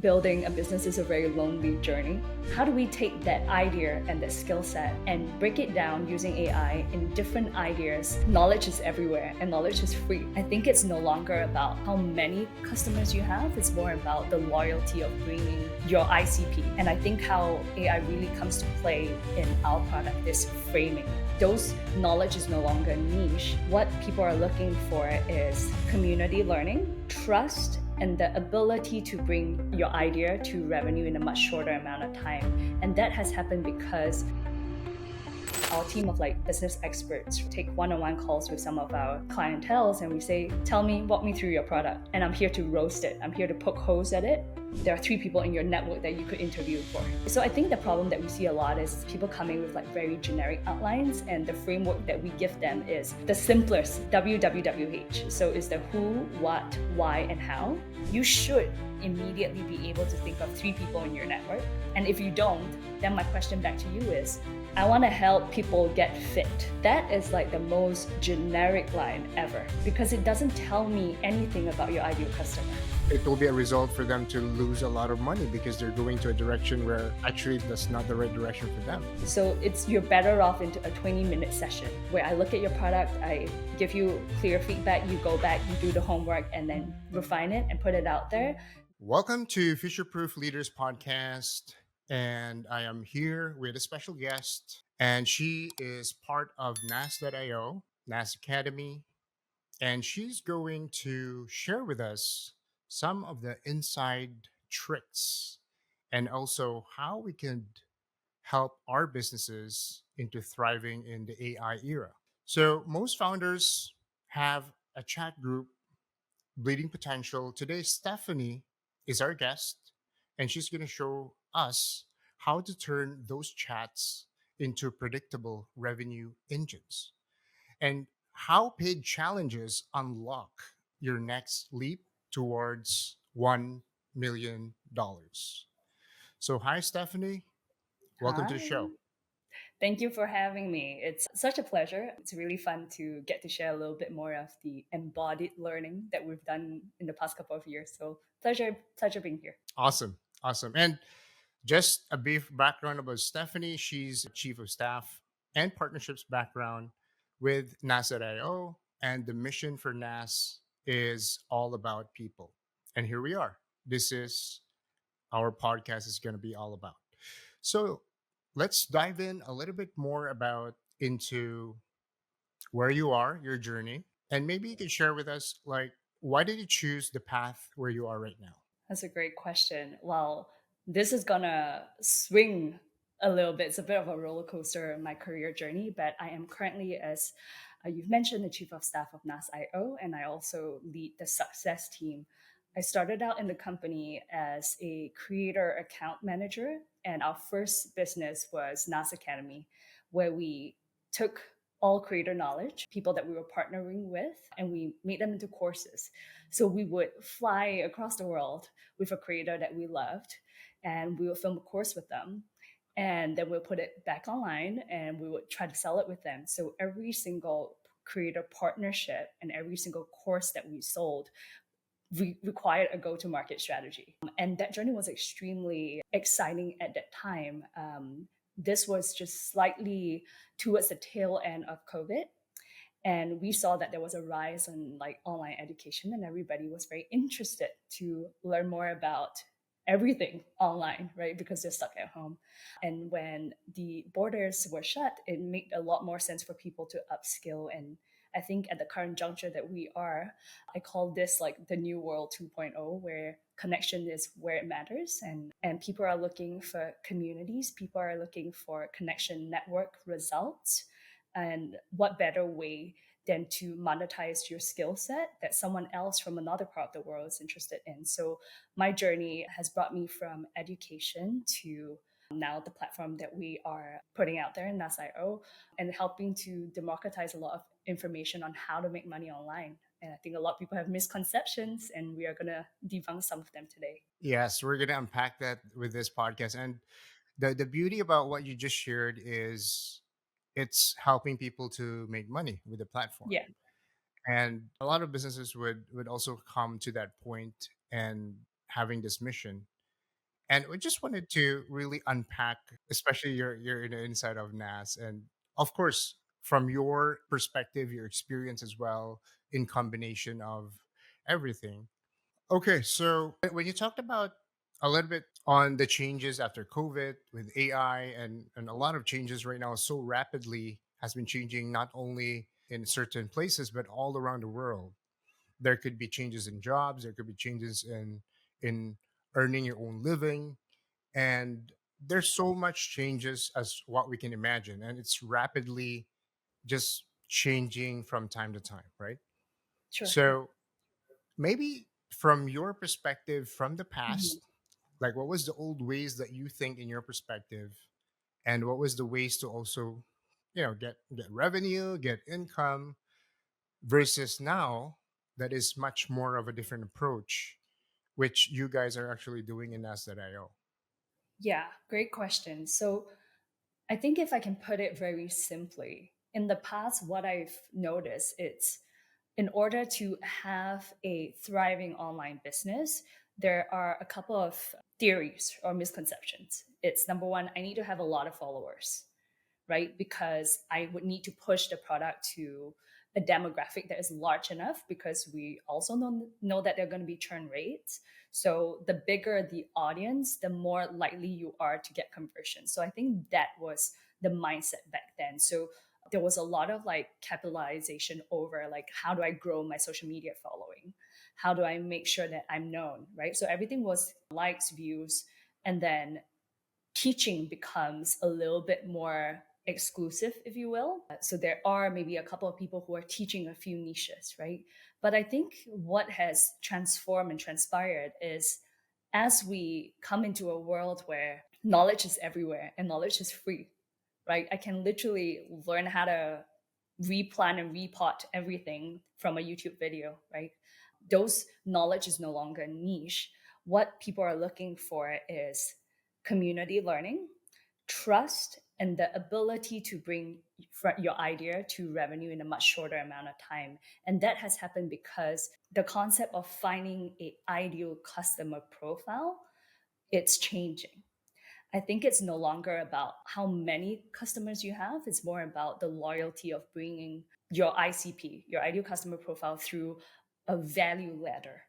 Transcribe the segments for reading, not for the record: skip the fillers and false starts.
building a business is a very lonely journey. How do we take that idea and that skill set and break it down using AI in different ideas? Knowledge is everywhere and knowledge is free. I think it's no longer about how many customers you have, it's more about the loyalty of bringing your ICP. And I think how AI really comes to play in our product is framing. Those knowledge is no longer niche. What people are looking for is community learning, trust, and the ability to bring your idea to revenue in a much shorter amount of time. And that has happened because our team of business experts take one-on-one calls with some of our clientels and we say, tell me, walk me through your product. And I'm here to roast it. I'm here to poke holes at it. There are 3 people in your network that you could interview for. So I think the problem that we see a lot is people coming with very generic outlines, and the framework that we give them is the simplest WWWH. So it's the who, what, why, and how. You should immediately be able to think of 3 people in your network. And if you don't, then my question back to you is, I want to help people get fit. That is the most generic line ever because it doesn't tell me anything about your ideal customer. It will be a result for them to lose a lot of money because they're going to a direction where actually that's not the right direction for them. So you're better off into a 20-minute session where I look at your product, I give you clear feedback, you go back, you do the homework, and then refine it and put it out there. Welcome to Future Proof Leaders Podcast. And I am here with a special guest, and she is part of NAS.io, NAS Academy, and she's going to share with us some of the inside tricks and also how we can help our businesses into thriving in the AI era. So most founders have a chat group, Bleeding Potential. Today, Stephanie is our guest, and she's going to show us how to turn those chats into predictable revenue engines and how paid challenges unlock your next leap towards $1 million. So, hi, Stephanie. Welcome to the Hi. show. Thank you for having me. It's such a pleasure. It's really fun to get to share a little bit more of the embodied learning that we've done in the past couple of years. So pleasure being here. Awesome. Awesome. And just a brief background about Stephanie. She's chief of staff and partnerships background with NAS.io. And the mission for NAS is all about people. And here we are. This is our podcast is going to be all about. So let's dive in a little bit more about into where you are, your journey, and maybe you can share with us why did you choose the path where you are right now? That's a great question. Well, this is gonna swing a little bit. It's a bit of a roller coaster in my career journey, but I am currently, as you've mentioned, the chief of staff of NAS.io, and I also lead the success team. I started out in the company as a creator account manager, and our first business was NAS Academy, where we took all creator knowledge, people that we were partnering with, and we made them into courses. So we would fly across the world with a creator that we loved, and we would film a course with them. And then we'll put it back online and we would try to sell it with them. So every single creator partnership and every single course that we sold required a go-to-market strategy. And that journey was extremely exciting at that time. This was just slightly towards the tail end of COVID. And we saw that there was a rise in online education, and everybody was very interested to learn more about everything online, right? Because they're stuck at home. And when the borders were shut, it made a lot more sense for people to upskill. And I think at the current juncture that we are, I call this the new world 2.0, where connection is where it matters. And people are looking for communities, people are looking for connection network results. And what better way than to monetize your skill set that someone else from another part of the world is interested in? So my journey has brought me from education to now the platform that we are putting out there in NAS.io and helping to democratize a lot of information on how to make money online. And I think a lot of people have misconceptions, and we are going to debunk some of them today. Yes, we're going to unpack that with this podcast. And the beauty about what you just shared is it's helping people to make money with the platform. Yeah. And a lot of businesses would also come to that point and having this mission. And we just wanted to really unpack, especially you're in the inside of NAS, and of course, from your perspective, your experience as well, in combination of everything. Okay, so when you talked about a little bit on the changes after COVID with AI and a lot of changes right now so rapidly has been changing not only in certain places but all around the world. There could be changes in jobs, there could be changes in earning your own living, and there's so much changes as what we can imagine, and it's rapidly just changing from time to time, right? Sure. Yeah. So maybe from your perspective from the Mhm. past, like what was the old ways that you think in your perspective, and what was the ways to also, get revenue, get income, versus now that is much more of a different approach, which you guys are actually doing in Nas.io. Yeah, great question. So I think if I can put it very simply, in the past, what I've noticed it's in order to have a thriving online business, there are a couple of theories or misconceptions. It's number one, I need to have a lot of followers, right? Because I would need to push the product to a demographic that is large enough because we also know that there are going to be churn rates. So the bigger the audience, the more likely you are to get conversion. So I think that was the mindset back then. So there was a lot of like capitalization over like how do I grow my social media following? How do I make sure that I'm known, right? So everything was likes, views, and then teaching becomes a little bit more exclusive, if you will. So there are maybe a couple of people who are teaching a few niches, right? But I think what has transformed and transpired is as we come into a world where knowledge is everywhere and knowledge is free, right? I can literally learn how to replan and repot everything from a YouTube video, right? Those knowledge is no longer niche. What people are looking for is community learning, trust, and the ability to bring your idea to revenue in a much shorter amount of time. And that has happened because the concept of finding a ideal customer profile, it's changing. I think it's no longer about how many customers you have. It's more about the loyalty of bringing your ICP, your ideal customer profile, through a value ladder,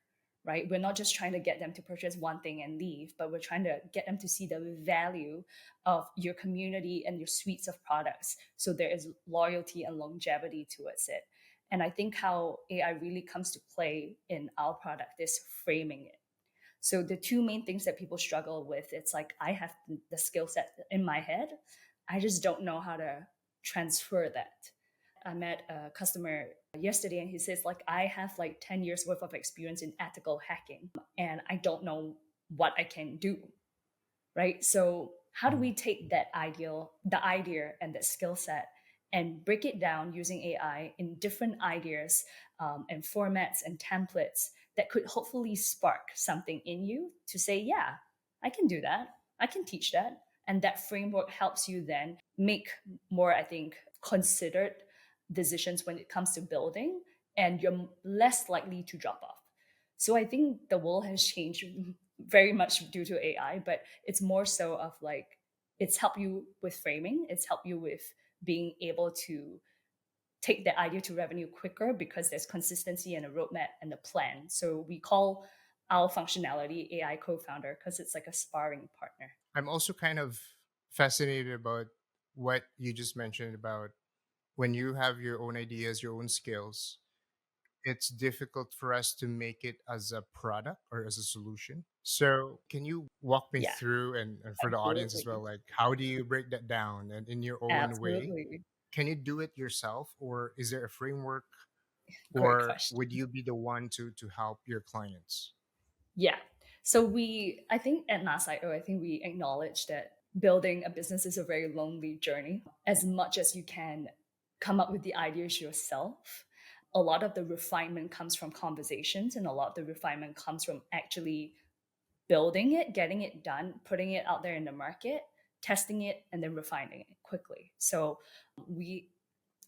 right? We're not just trying to get them to purchase one thing and leave, but we're trying to get them to see the value of your community and your suites of products. So there is loyalty and longevity towards it. And I think how AI really comes to play in our product is framing it. So the two main things that people struggle with, it's like I have the skill set in my head. I just don't know how to transfer that. I met a customer yesterday and he says like I have like 10 years worth of experience in ethical hacking and I don't know what I can do, right? So how do Mhm. we take the idea and that skill set and break it down using AI in different ideas and formats and templates that could hopefully spark something in you to say, yeah, I can do that. I can teach that. And that framework helps you then make more, I think, considered decisions when it comes to building, and you're less likely to drop off. So I think the world has changed very much due to AI, but it's more so of like it's helped you with framing, it's helped you with being able to take the idea to revenue quicker because there's consistency and a roadmap and a plan. So we call our functionality AI co-founder because it's like a sparring partner. I'm also kind of fascinated about what you just mentioned about when you have your own ideas, your own skills, it's difficult for us to make it as a product or as a solution. So, can you walk me Yeah, through, and for the audience as well, absolutely. like how do you break that down and in your own way? Absolutely. Can you do it yourself, or is there a framework, Great or question. would you be the one to help your clients? Yeah. So I think at NASIO, I think we acknowledge that building a business is a very lonely journey. As much as you can come up with the ideas yourself, a lot of the refinement comes from conversations and a lot of the refinement comes from actually building it, getting it done, putting it out there in the market, testing it, and then refining it quickly. So we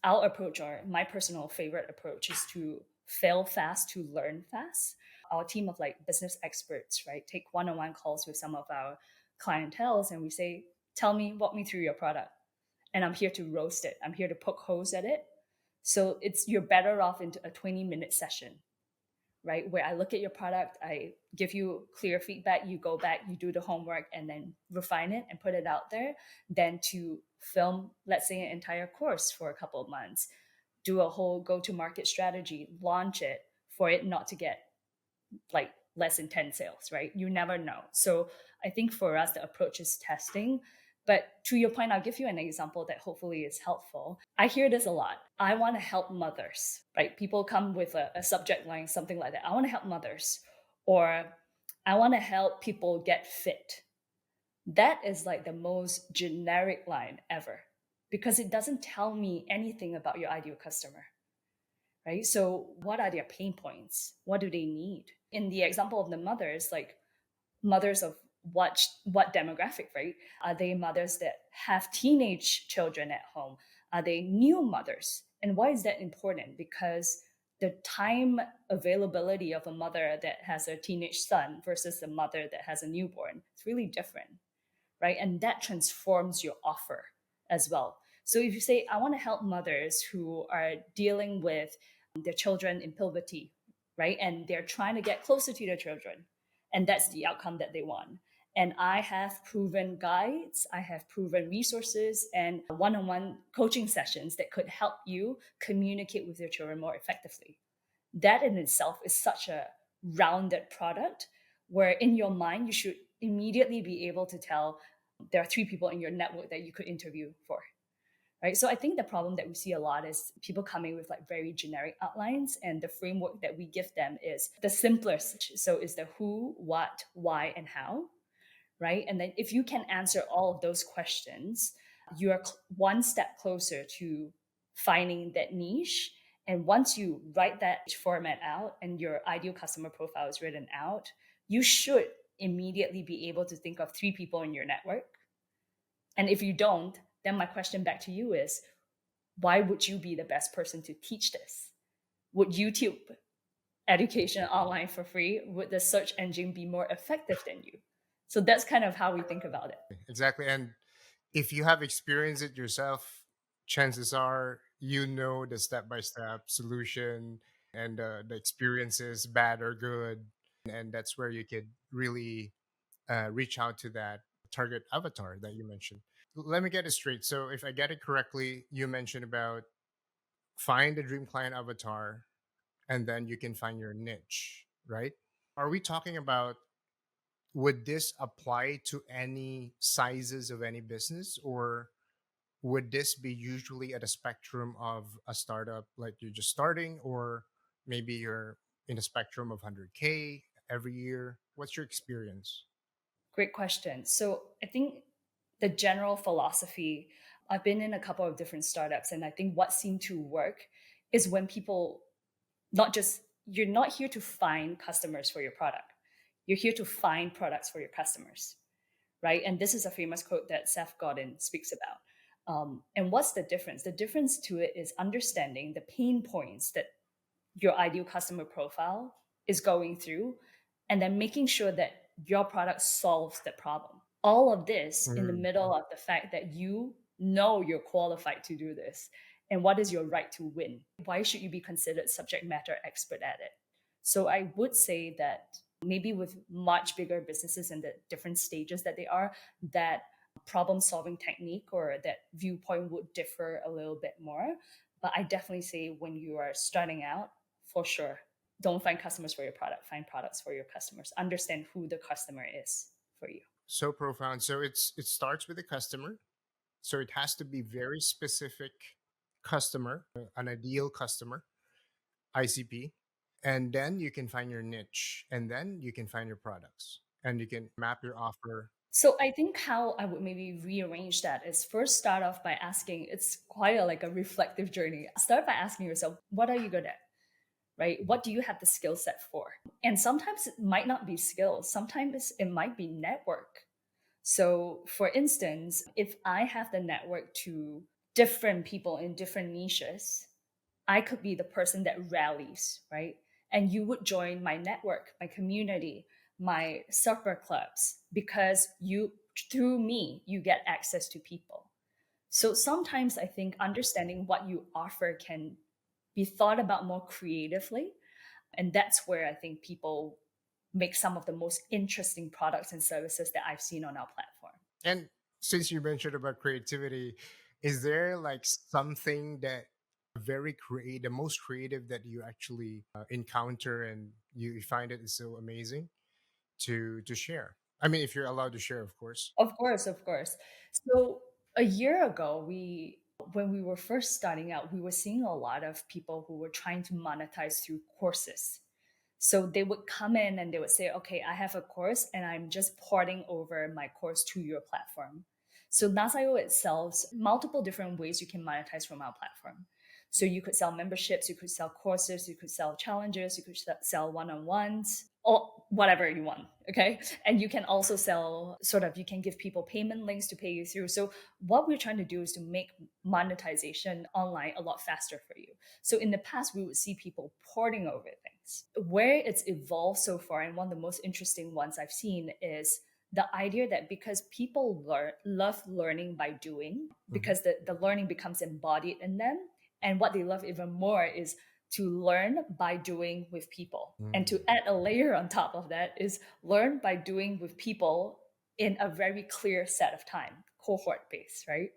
our approach, or my personal favorite approach, is to fail fast to learn fast. our team of like business experts, right, take one-on-one calls with some of our clientels, and we say, tell me, walk me through your product. And I'm here to roast it. I'm here to poke holes at it. So it's you're better off into a 20-minute session, right? Where I look at your product, I give you clear feedback, you go back, you do the homework, and then refine it and put it out there, than to film, let's say, an entire course for a couple of months, do a whole go to market strategy, launch it for it not to get like less than 10 sales, right? You never know. So I think for us, the approach is testing. But to your point, I'll give you an example that hopefully is helpful. I hear this a lot. I want to help mothers, right? People come with a subject line, something like that. I want to help mothers, or I want to help people get fit. That is like the most generic line ever, because it doesn't tell me anything about your ideal customer, right? So, what are their pain points? What do they need? In the example of the mothers, like mothers of what demographic, right? Are they mothers that have teenage children at home? Are they new mothers? And why is that important? Because the time availability of a mother that has a teenage son versus a mother that has a newborn, it's really different, right? And that transforms your offer as well. So if you say, I want to help mothers who are dealing with their children in puberty, right? And they're trying to get closer to their children, and that's the outcome that they want. And I have proven guides, I have proven resources and one on one coaching sessions that could help you communicate with your children more effectively. That in itself is such a rounded product where in your mind, you should immediately be able to tell there are three people in your network that you could interview for, right? So I think the problem that we see a lot is people coming with like very generic outlines, and the framework that we give them is the simplest. So is the who, what, why, and how, right? And then if you can answer all of those questions, you are one step closer to finding that niche. And once you write that format out and your ideal customer profile is written out, you should immediately be able to think of three people in your network. And if you don't, then my question back to you is, why would you be the best person to teach this? Would YouTube education online for free? Would the search engine be more effective than you? So that's kind of how we think about it. Exactly. And if you have experienced it yourself, chances are you know the step by step solution and the experiences, bad or good. And that's where you could really reach out to that target avatar that you mentioned. Let me get it straight. So, if I get it correctly, you mentioned about find the dream client avatar and then you can find your niche, right? Are we talking about would this apply to any sizes of any business, or would this be usually at a spectrum of a startup like you're just starting, or maybe you're in a spectrum of 100K every year? What's your experience? Great question. So I think the general philosophy, I've been in a couple of different startups, and I think what seemed to work is when people not just, you're not here to find customers for your product, you're here to find products for your customers, right? And this is a famous quote that Seth Godin speaks about. And what's the difference? The difference to it is understanding the pain points that your ideal customer profile is going through, and then making sure that your product solves the problem. All of this in the Mm. middle of the fact that you know you're qualified to do this. And what is your right to win? Why should you be considered subject matter expert at it? So I would say that maybe with much bigger businesses and the different stages that they are, that problem solving technique or that viewpoint would differ a little bit more. But I definitely say when you are starting out, for sure, don't find customers for your product, find products for your customers. Understand who the customer is for you. So profound. So it starts with the customer. So it has to be very specific customer, an ideal customer, ICP. And then you can find your niche, and then you can find your products, and you can map your offer. So I think how I would maybe rearrange that is first start off by asking, it's quite like a reflective journey. Start by asking yourself, what are you good at? Right? What do you have the skill set for? And sometimes it might not be skills, sometimes it might be network. So, for instance, if I have the network to different people in different niches, I could be the person that rallies, right? and you would join my network, my community, my supper clubs, because you, through me, you get access to people. So sometimes I think understanding what you offer can be thought about more creatively. And that's where I think people make some of the most interesting products and services that I've seen on our platform. And since you mentioned about creativity, is there like something that very creative, the most creative that you actually encounter and you find it is so amazing to share? I mean, if you're allowed to share, of course. Of course, of course. So a year ago, when we were first starting out, we were seeing a lot of people who were trying to monetize through courses. So they would come in and they would say, okay, I have a course and I'm just porting over my course to your platform. So Nasio itself, multiple different ways you can monetize from our platform. So you could sell memberships, you could sell courses, you could sell challenges, you could sell one-on-ones, or whatever you want. Okay. And you can also sell sort of, you can give people payment links to pay you through. So what we're trying to do is to make monetization online a lot faster for you. So in the past, we would see people porting over things. Where it's evolved so far, and one of the most interesting ones I've seen is the idea that because people love learning by doing, Hmm. because the learning becomes embodied in them. And what they love even more is to learn by doing with people. And to add a layer on top of that is learn by doing with people in a very clear set of time, cohort based, right?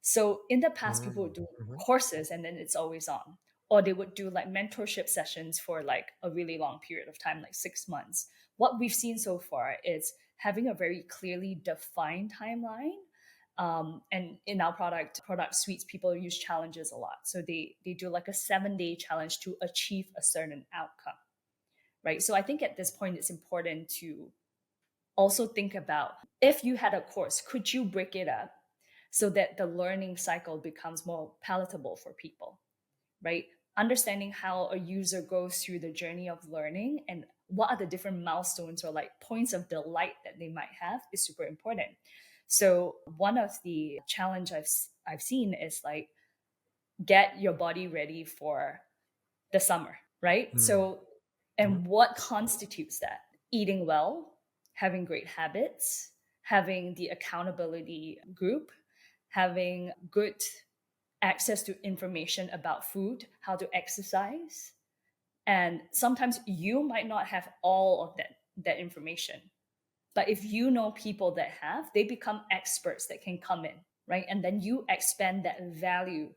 So in the past, people would do Hmm. courses and then it's always on. Or they would do like mentorship sessions for like a really long period of time, like 6 months. What we've seen so far is having a very clearly defined timeline. And in our product suites, people use challenges a lot. So they do like a 7-day challenge to achieve a certain outcome, right? So I think at this point, it's important to also think about, if you had a course, could you break it up so that the learning cycle becomes more palatable for people, right? Understanding how a user goes through the journey of learning and what are the different milestones or like points of delight that they might have is super important. So one of the challenge I've seen is like, get your body ready for the summer, right? Hmm. So, and what constitutes that? Eating well, having great habits, having the accountability group, having good access to information about food, how to exercise. And sometimes you might not have all of that information. But if you know people that have, they become experts that can come in, right? And then you expand that value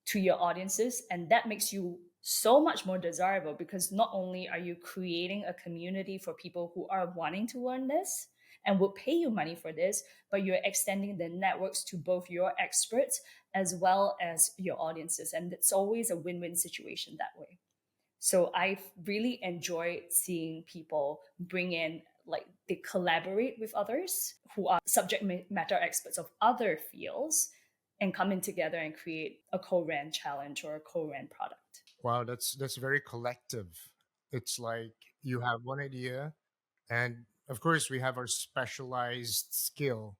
to your audiences, and that makes you so much more desirable, because not only are you creating a community for people who are wanting to learn this and will pay you money for this, but you're extending the networks to both your experts as well as your audiences, and it's always a win-win situation that way. So I've really enjoyed seeing people bring in, like, they collaborate with others who are subject matter experts of other fields and come in together and create a co-ran challenge or a co-ran product. Wow, that's very collective. It's like you have one idea, and of course we have our specialized skill,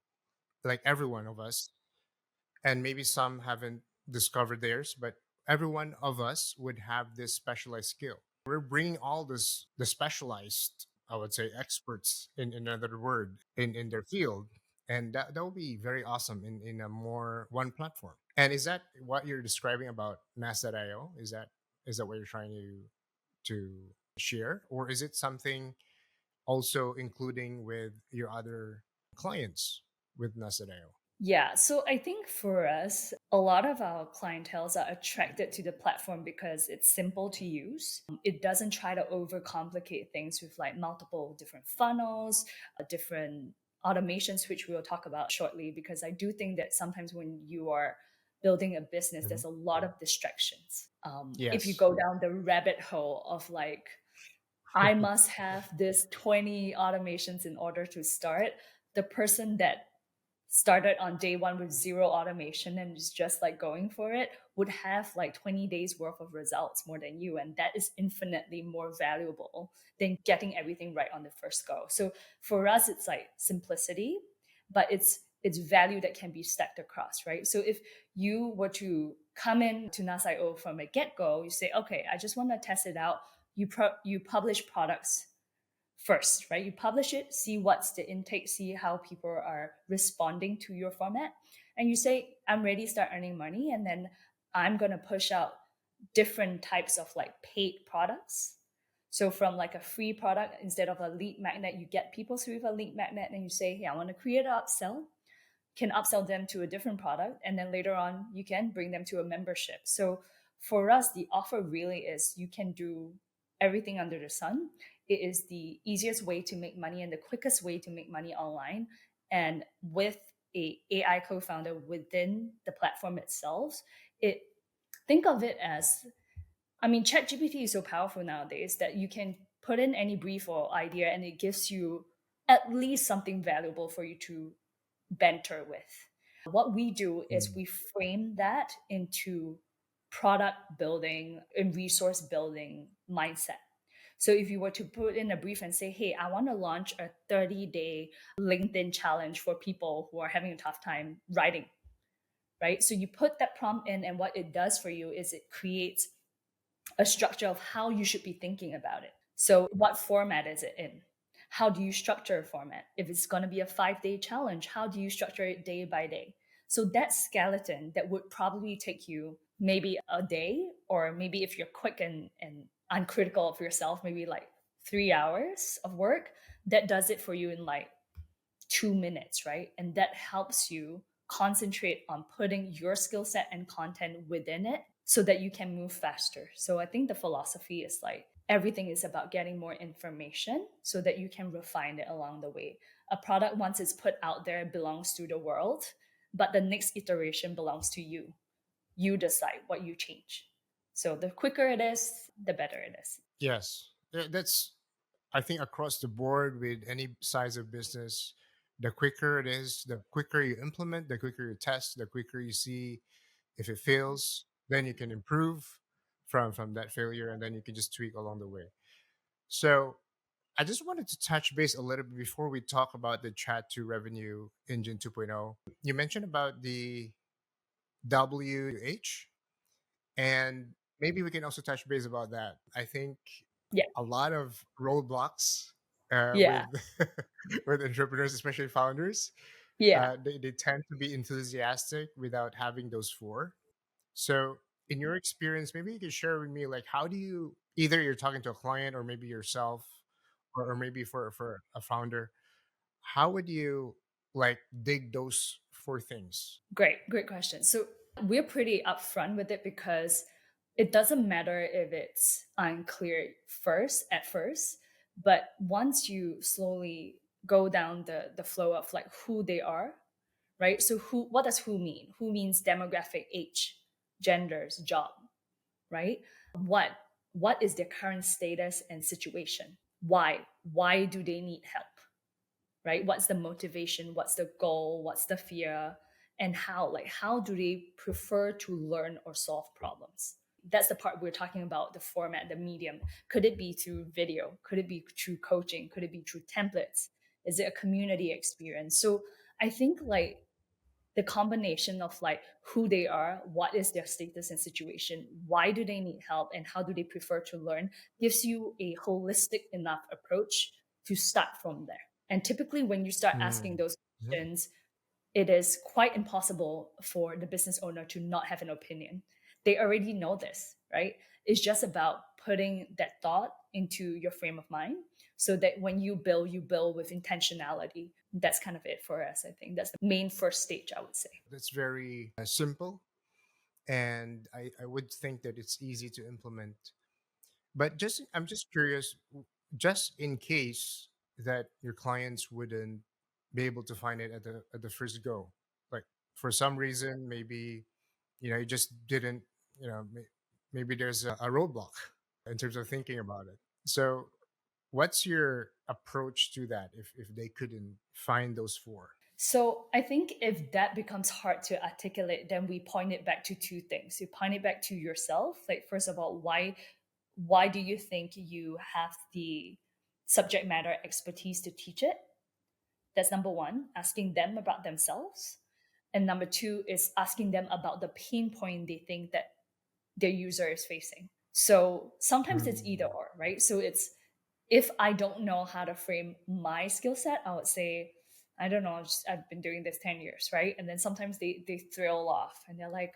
like every one of us, and maybe some haven't discovered theirs, but every one of us would have this specialized skill. We're bringing all this the specialized, I would say, experts in another word in their field, and that would be very awesome in a more one platform. And is that what you're describing about Nas.io? Is that what you're trying to share, or is it something also including with your other clients with Nas.io? Yeah, so I think for us, a lot of our clientels are attracted to the platform because it's simple to use. It doesn't try to overcomplicate things with like multiple different funnels, different automations, which we'll talk about shortly, because I do think that sometimes when you are building a business, Mhm. there's a lot of distractions. If you Yes. go down the rabbit hole of like, I must have this 20 automations in order to start, the person that started on day one with zero automation and is just like going for it would have like 20 days worth of results more than you, and that is infinitely more valuable than getting everything right on the first go. So for us, it's like simplicity, but it's value that can be stacked across, right? So if you were to come in to NASIO from a get-go, you say, okay, I just want to test it out, you publish products first, right? You publish it, see what's the intake, see how people are responding to your format, and you say, I'm ready to start earning money, and then I'm gonna push out different types of like paid products. So from like a free product, instead of a lead magnet, you get people through a lead magnet, and you say, hey, I want to create an upsell, can upsell them to a different product, and then later on you can bring them to a membership. So for us, the offer really is you can do everything under the sun. It is the easiest way to make money and the quickest way to make money online, and with a AI co-founder within the platform itself. It Think of it as, I mean, ChatGPT is so powerful nowadays that you can put in any brief or idea and it gives you at least something valuable for you to banter with. What we do is Mm. we frame that into product building and resource building mindset. So if you were to put in a brief and say, hey, I want to launch a 30-day LinkedIn challenge for people who are having a tough time writing, right? So you put that prompt in, and what it does for you is it creates a structure of how you should be thinking about it. So, what format is it in? How do you structure a format? If it's going to be a 5-day challenge, how do you structure it day by day? So, that skeleton that would probably take you maybe a day, or maybe if you're quick and uncritical of yourself, maybe like 3 hours of work, that does it for you in like 2 minutes, right? And that helps you concentrate on putting your skill set and content within it so that you can move faster. So I think the philosophy is like everything is about getting more information so that you can refine it along the way. A product, once it's put out there, belongs to the world, but the next iteration belongs to you. You decide what you change. So the quicker it is, the better it is. Yes. That's, I think, across the board with any size of business. The quicker it is, the quicker you implement, the quicker you test, the quicker you see if it fails, then you can improve from that failure, and then you can just tweak along the way. So I just wanted to touch base a little bit before we talk about the chat to revenue engine 2.0. You mentioned about the WH, and maybe we can also touch base about that. I think Yeah. a lot of roadblocks Yeah. with with entrepreneurs, especially founders. Yeah. They tend to be enthusiastic without having those four. So, in your experience, maybe you could share with me, like, how do you, either you're talking to a client or maybe yourself, or maybe for a founder, how would you like dig those four things? Great question. So we're pretty upfront with it because it doesn't matter if it's unclear at first, but once you slowly go down the flow of like who they are, right? So what does who mean? Who means demographic, age, genders, job, right? What what is their current status and situation? Why? Why do they need help? Right? What's the motivation? What's the goal? What's the fear? And how do they prefer to learn or solve problems? That's the part we're talking about, the format, the medium. Could it be through video? Could it be through coaching? Could it be through templates? Is it a community experience? So I think like the combination of like who they are, what is their status and situation, why do they need help, and how do they prefer to learn gives you a holistic enough approach to start from there. And typically, when you start asking Mm. those Mhm. questions, it is quite impossible for the business owner to not have an opinion. They already know this, right? It's just about putting that thought into your frame of mind so that when you build with intentionality. That's kind of it for us. I think that's the main first stage, I would say. That's very simple, and I would think that it's easy to implement. But I'm just curious, just in case that your clients wouldn't be able to find it at the first go, like for some reason, maybe you just didn't, maybe there's a roadblock in terms of thinking about it. So, what's your approach to that if they couldn't find those four? So I think if that becomes hard to articulate, then we point it back to two things. You point it back to yourself. Like first of all, why do you think you have the subject matter expertise to teach it? That's number one, asking them about themselves. And number two is asking them about the pain point they think that their user is facing. So sometimes it's either Mm. or, right? So it's if I don't know how to frame my skill set, I would say, I don't know, I've been doing this 10 years, right? And then sometimes they thrill off and they're like,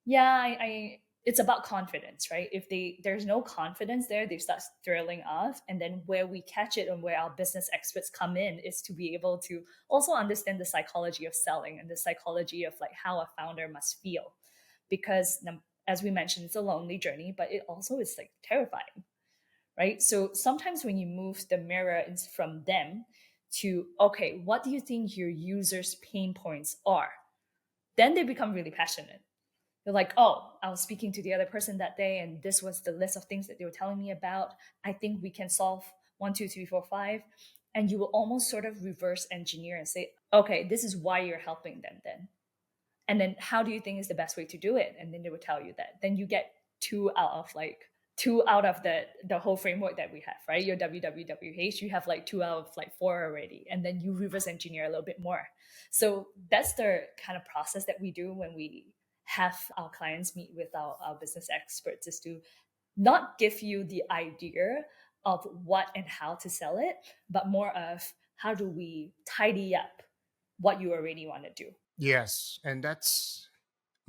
yeah, I it's about confidence, right? If there's no confidence there, they start thrilling off. And then where we catch it and where our business experts come in is to be able to also understand the psychology of selling and the psychology of like how a founder must feel. Because as we mentioned, it's a lonely journey, but it also is like terrifying, right? So sometimes when you move the mirror from them to, okay, what do you think your users' pain points are? Then they become really passionate. They're like, oh, I was speaking to the other person that day, and this was the list of things that they were telling me about. I think we can solve one, two, three, four, five. And you will almost sort of reverse engineer and say, okay, this is why you're helping them then. And then how do you think is the best way to do it? And then they would tell you that. Then you get two out of the whole framework that we have, right? Your WWWH, you have like two out of like four already. And then you reverse engineer a little bit more. So that's the kind of process that we do when we have our clients meet with our business experts, is to not give you the idea of what and how to sell it, but more of how do we tidy up what you already want to do. Yes, and that's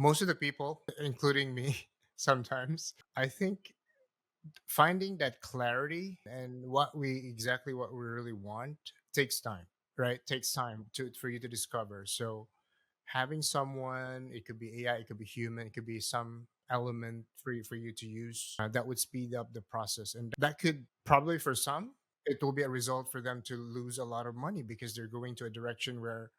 most of the people, including me, sometimes. I think finding that clarity and what we really want takes time, right? Takes time to for you to discover. So having someone, it could be AI, it could be human, it could be some element for you to use that would speed up the process, and that could probably, for some, it will be a result for them to lose a lot of money because they're going to a direction where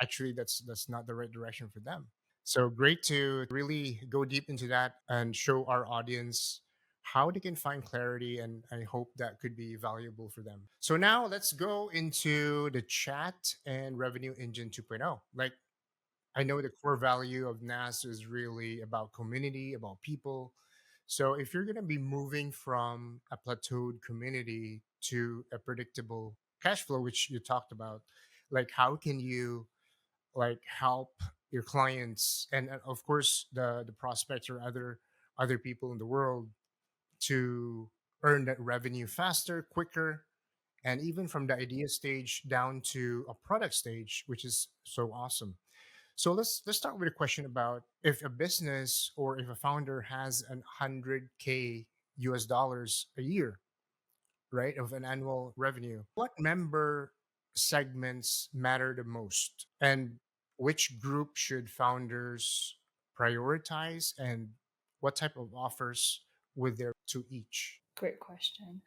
actually that's not the right direction for them. So great to really go deep into that and show our audience how they can find clarity, and I hope that could be valuable for them. So now let's go into the chat and revenue engine 2.0. Like, I know the core value of NAS is really about community, about people. So if you're going to be moving from a plateaued community to a predictable cash flow, which you talked about, like how can you like help your clients and of course the prospects or other people in the world to earn that revenue faster, quicker, and even from the idea stage down to a product stage, which is so awesome. So let's start with a question about if a business or if a founder has 100K US dollars a year, right, of an annual revenue. What member segments matter the most? And which group should founders prioritize? And what type of offers would there to each? Great question.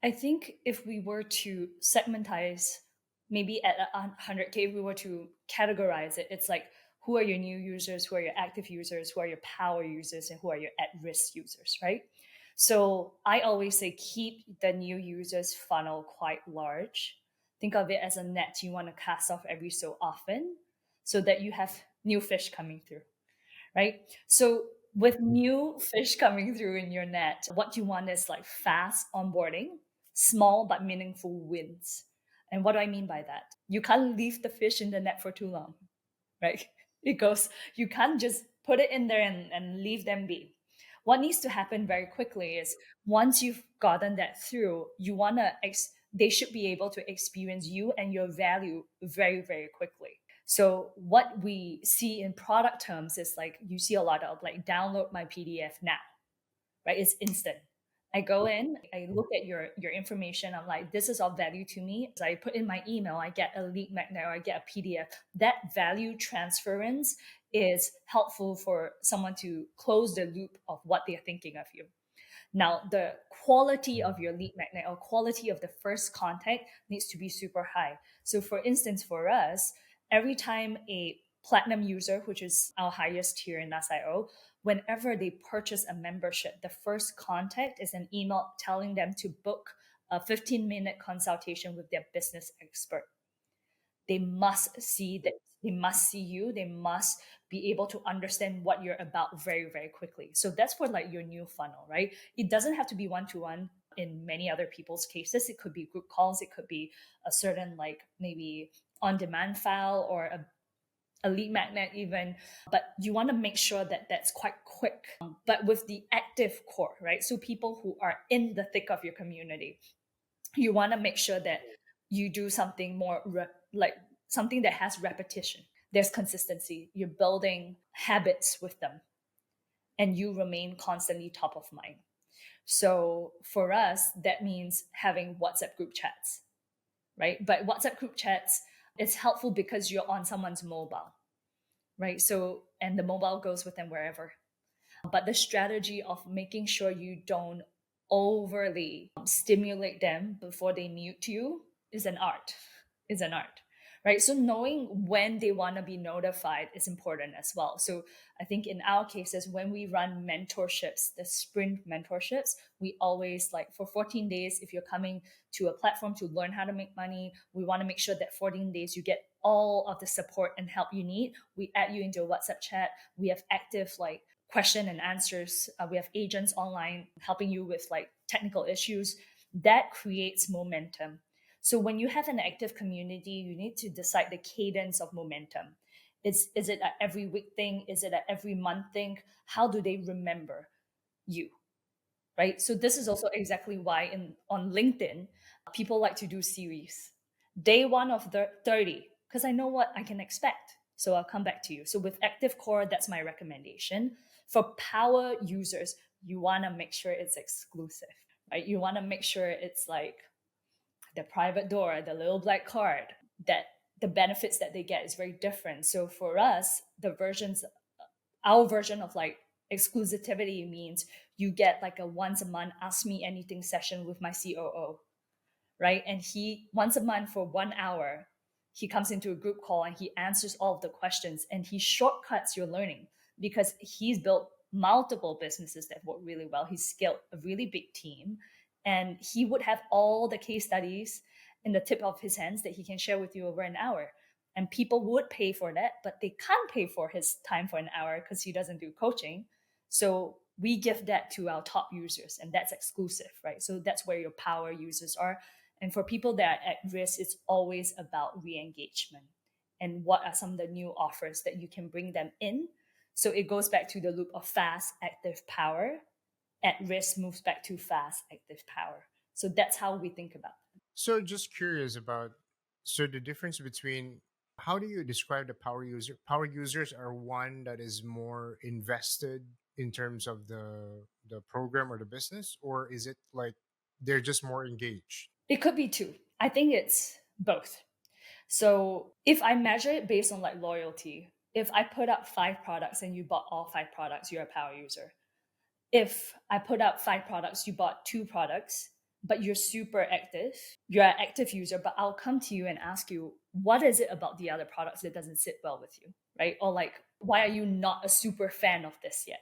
I think if we were to segmentize, maybe at 100K, if we were to categorize it, it's like who are your new users, who are your active users, who are your power users, and who are your at risk users, right? So I always say keep the new users funnel quite large. Think of it as a net you want to cast off every so often so that you have new fish coming through, right? So with new fish coming through in your net, what you want is like fast onboarding, small but meaningful wins. And what do I mean by that? You can't leave the fish in the net for too long, right? Because you can't just put it in there and leave them be. What needs to happen very quickly is once you've gotten that through, you want to, they should be able to experience you and your value very, very quickly. So what we see in product terms is like you see a lot of like download my PDF now, right? It's instant. I go in, I look at your information. I'm like, this is of value to me. So I put in my email, I get a lead magnet or I get a PDF. That value transference is helpful for someone to close the loop of what they're thinking of you. Now, the quality of your lead magnet or quality of the first contact needs to be super high. So, for instance, for us, every time a platinum user, which is our highest tier in NASIO, whenever they purchase a membership, the first contact is an email telling them to book a 15-minute consultation with their business expert. They must see that, they must see you, they must be able to understand what you're about very, very quickly. So that's for like your new funnel, right? It doesn't have to be one-to-one. In many other people's cases, it could be group calls, it could be a certain like maybe on demand file or a lead magnet even, but you want to make sure that that's quite quick. But with the active core, right? So people who are in the thick of your community, you want to make sure that you do something more like something that has repetition. There's consistency. You're building habits with them and you remain constantly top of mind. So for us, that means having WhatsApp group chats, right? But WhatsApp group chats, it's helpful because you're on someone's mobile, right? So, and the mobile goes with them wherever. But the strategy of making sure you don't overly stimulate them before they mute you is an art. Is an art, right? So knowing when they want to be notified is important as well. So I think in our cases, when we run mentorships, the sprint mentorships, we always like for 14 days, if you're coming to a platform to learn how to make money, we want to make sure that 14 days you get all of the support and help you need. We add you into a WhatsApp chat. We have active like question and answers. We have agents online helping you with like technical issues. That creates momentum. So when you have an active community, you need to decide the cadence of momentum. Is it an every week thing? Is it an every month thing? How do they remember you? Right. So this is also exactly why in on LinkedIn, people like to do series. Day one of the 30, because I know what I can expect. So I'll come back to you. So with Active Core, that's my recommendation. For power users, you want to make sure it's exclusive, right? You want to make sure it's like the private door, the little black card, that the benefits that they get is very different. So for us, our version of like exclusivity means you get like a once a month ask me anything session with my COO, right? And he once a month for 1 hour, he comes into a group call and he answers all of the questions and he shortcuts your learning because he's built multiple businesses that work really well. He's scaled a really big team and he would have all the case studies in the tip of his hands that he can share with you over an hour. And people would pay for that, but they can't pay for his time for an hour because he doesn't do coaching. So we give that to our top users and that's exclusive, right? So that's where your power users are. And for people that are at risk, it's always about re-engagement and what are some of the new offers that you can bring them in. So it goes back to the loop of fast, active power. At risk moves back to fast, active power. So that's how we think about it. So just curious about so the difference between how do you describe the power user? Power users are one that is more invested in terms of the program or the business, or is it like they're just more engaged? It could be two. I think it's both. So if I measure it based on like loyalty, if I put up 5 products and you bought all 5 products, you're a power user. If I put up 5 products, you bought 2 products, but you're super active, you're an active user, but I'll come to you and ask you, what is it about the other products that doesn't sit well with you? Right? Or like, why are you not a super fan of this yet?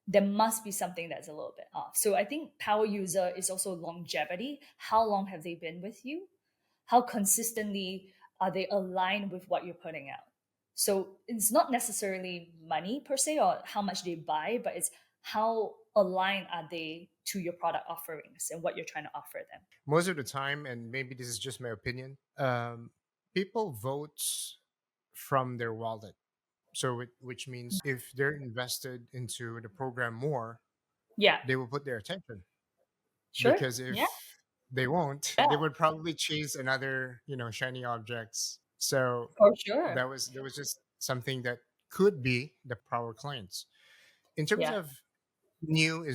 There must be something that's a little bit off. So I think power user is also longevity. How long have they been with you? How consistently are they aligned with what you're putting out? So it's not necessarily money per se or how much they buy, but it's how aligned are they to your product offerings and what you're trying to offer them. Most of the time, and maybe this is just my opinion, people vote from their wallet. So, which means if they're invested into the program more, Yeah, they will put their attention. sure. Because Yeah, if they won't, yeah, they would probably chase another, shiny objects. So for sure. that was just something that could be the power clients. In terms Yeah, of new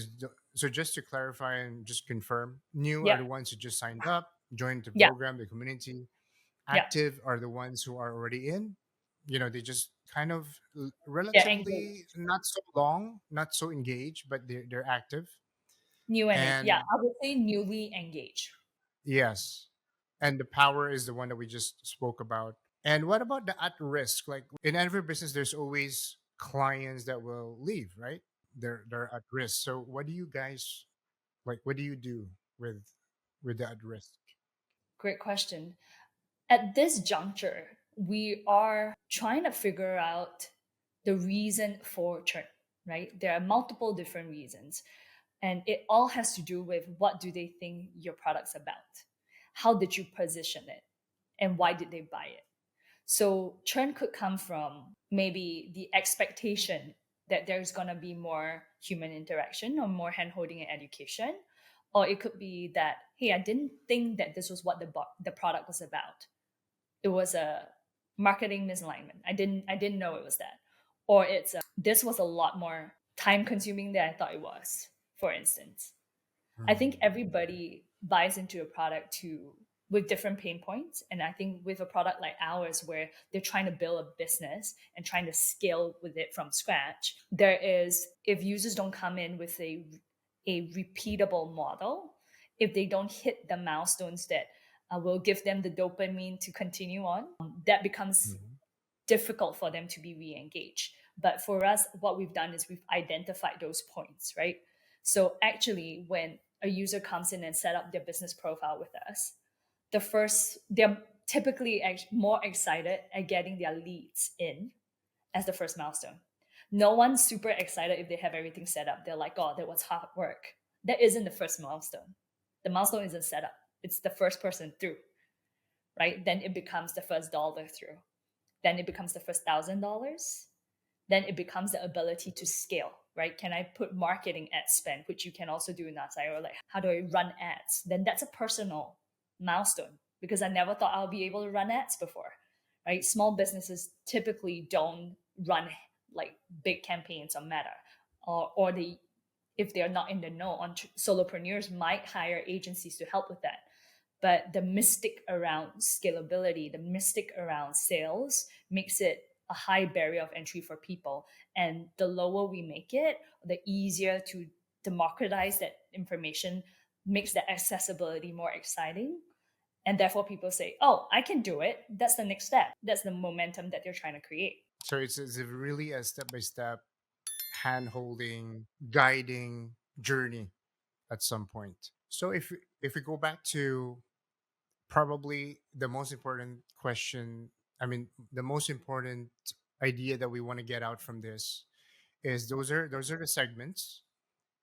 so just to clarify and just confirm, new are yeah, the ones who just signed up, joined the yeah, program, the community. yeah. Active are the ones who are already in. They just kind of They're relatively engaged. not so long, not so engaged, but they're active. New and yeah, And I would say newly engaged. yes. And the power is the one that we just spoke about. And what about the at risk? Like in every business, there's always clients that will leave, right? They're at risk. So what do you guys like? What do you do with the at risk? Great question. At this juncture, we are trying to figure out the reason for churn, right? There are multiple different reasons, and it all has to do with what do they think your product's about? How did you position it? And why did they buy it? So churn could come from maybe the expectation that there's going to be more human interaction or more handholding and education. Or it could be that, hey, I didn't think that this was what the product was about. It was a marketing misalignment. I didn't know it was that. Or it's this was a lot more time consuming than I thought it was, for instance. I think Mm. everybody buys into a product to with different pain points. And I think with a product like ours, where they're trying to build a business and trying to scale with it from scratch, there is, if users don't come in with a repeatable model, if they don't hit the milestones that will give them the dopamine to continue on, that becomes Mhm. difficult for them to be re-engaged. But for us, what we've done is we've identified those points, right? So actually, when a user comes in and set up their business profile with us, they're typically more excited at getting their leads in as the first milestone. No one's super excited if they have everything set up. They're like, oh, that was hard work. That isn't the first milestone. The milestone isn't set up. It's the first person through, right? Then it becomes the first dollar through. Then it becomes the first $1,000. Then it becomes the ability to scale, right? Can I put marketing ad spend, which you can also do in that side, or like how do I run ads? Then that's a personal milestone because I never thought I'll be able to run ads before, right? Small businesses typically don't run like big campaigns on Meta, or they, if they're not in the know, on solopreneurs might hire agencies to help with that. But the mystic around scalability, the mystic around sales makes it a high barrier of entry for people. And the lower we make it, the easier to democratize that information, makes the accessibility more exciting. And therefore, people say, oh, I can do it. That's the next step. That's the momentum that they're trying to create. So it's a really a step by step hand holding, guiding journey at some point. So if we go back to probably the most important question, I mean the most important idea that we want to get out from this is those are the segments.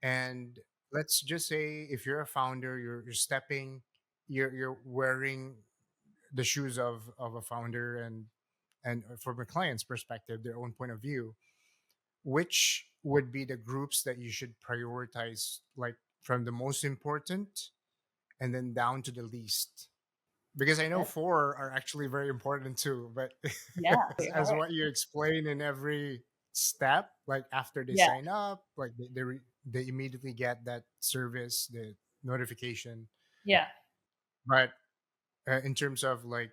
And let's just say if you're a founder, you're stepping, you're wearing the shoes of a founder, and from a client's perspective, their own point of view, which would be the groups that you should prioritize, like from the most important and then down to the least? Because I know That, four are actually very important too, but yeah, as what you explain in every step, like after they yeah, sign up, like they immediately get that service, the notification. yeah. But in terms of like,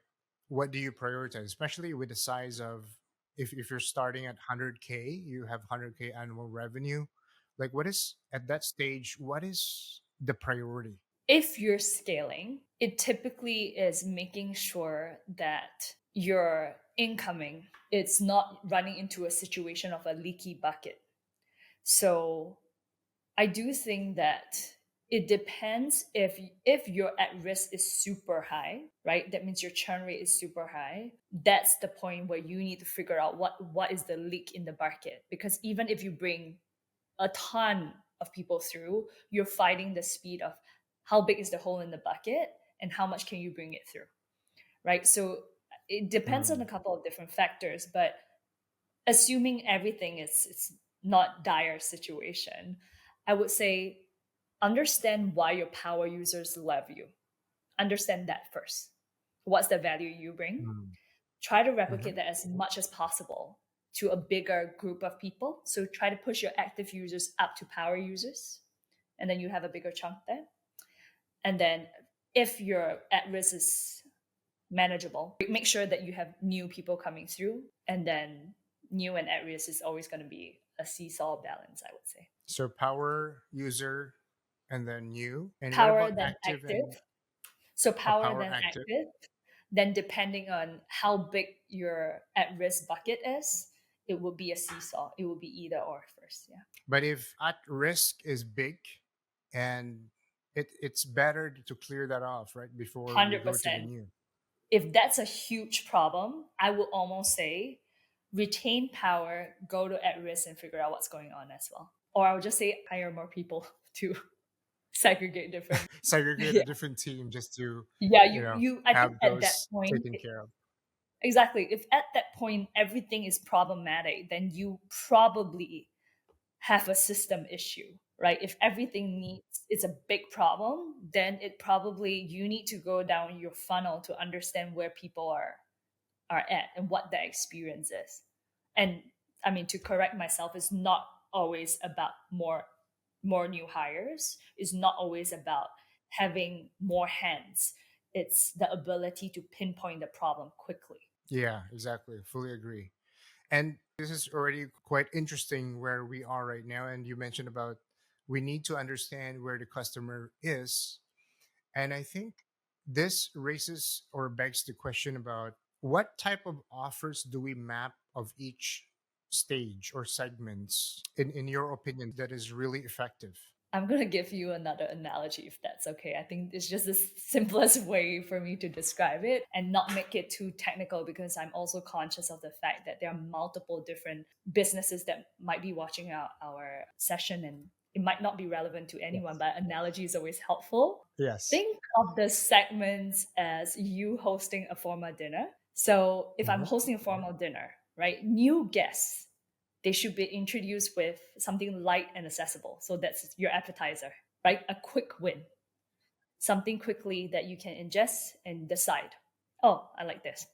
what do you prioritize, especially with the size of, if you're starting at 100K, you have 100K annual revenue, like what is at that stage, what is the priority? If you're scaling, it typically is making sure that your incoming, it's not running into a situation of a leaky bucket. So I do think that it depends. If your at risk is super high, right? That means your churn rate is super high. That's the point where you need to figure out what is the leak in the bucket. Because even if you bring a ton of people through, you're fighting the speed of how big is the hole in the bucket and how much can you bring it through, right? So it depends on a Mm. couple of different factors, but assuming everything is it's not dire situation, I would say understand why your power users love you. Understand that first. What's the value you bring? Mm. Try to Mhm. replicate that as much as possible to a bigger group of people. So try to push your active users up to power users, and then you have a bigger chunk there. And then if your at risk is manageable, make sure that you have new people coming through. And then new and at risk is always going to be a seesaw balance, I would say. So power user and then new. And what Power about then active and active. So a power power then active? active. Then depending on how big your at risk bucket is, it will be a seesaw. It will be either or first. Yeah. But if at risk is big, and it's better to clear that off right before you go to the 100%. new. If that's a huge problem, I would almost say retain power, go to at risk and figure out what's going on as well. Or I would just say hire more people to segregate different. Segregate Yeah. a different team just to Yeah, you you know you I have think at that those point taken care of. Exactly. If at that point everything is problematic, then you probably have a system issue, right? If everything needs it's a big problem, then it probably you need to go down your funnel to understand where people are at and what their experience is. And I mean, to correct myself, it's not always about more new hires. It's not always about having more hands. It's the ability to pinpoint the problem quickly. Yeah, exactly. Fully agree. And this is already quite interesting where we are right now. And you mentioned about we need to understand where the customer is. And I think this raises or begs the question about what type of offers do we map of each stage or segments in your opinion that is really effective? I'm going to give you another analogy if that's okay. I think it's just the simplest way for me to describe it and not make it too technical because I'm also conscious of the fact that there are multiple different businesses that might be watching our session and it might not be relevant to anyone, Yes. but analogy is always helpful. Yes. Think of the segments as you hosting a formal dinner. So if I'm Mhm. hosting a formal dinner, right, new guests they should be introduced with something light and accessible. So that's your appetizer, right? A quick win, something quickly that you can ingest and decide, oh, I like this.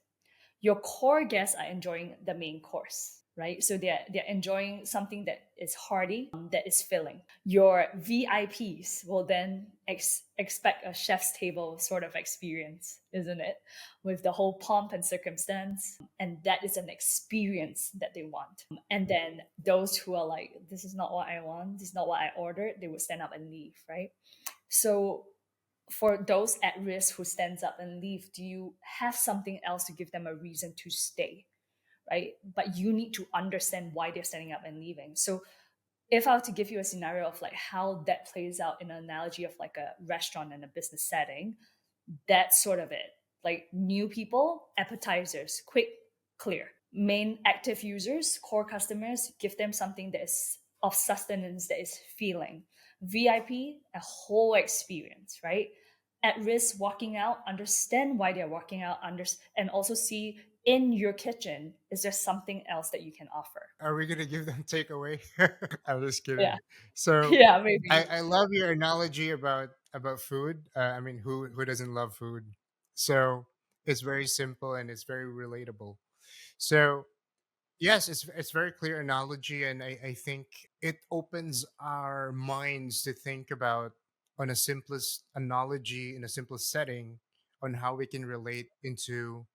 Your core guests are enjoying the main course, right? So they're enjoying something that is hearty, that is filling. Your VIPs will then expect a chef's table sort of experience, isn't it? With the whole pomp and circumstance, and that is an experience that they want. And then those who are like, this is not what I want, this is not what I ordered, they would stand up and leave, right? So for those at risk who stands up and leave, do you have something else to give them a reason to stay, right? But you need to understand why they're standing up and leaving. So if I were to give you a scenario of like how that plays out in an analogy of like a restaurant and a business setting, that's sort of it. Like new people, appetizers, quick, clear. Main active users, core customers, give them something that is of sustenance, that is feeling. VIP, a whole experience, right? At risk walking out, understand why they're walking out, and also see in your kitchen, is there something else that you can offer? Are we gonna give them takeaway? I'm just Yeah. kidding. So Yeah, maybe. I love your analogy about food. I mean, who doesn't love food? So it's very simple and it's very relatable. So yes, it's very clear analogy, and I think it opens our minds to think about on a simplest analogy in a simplest setting on how we can relate into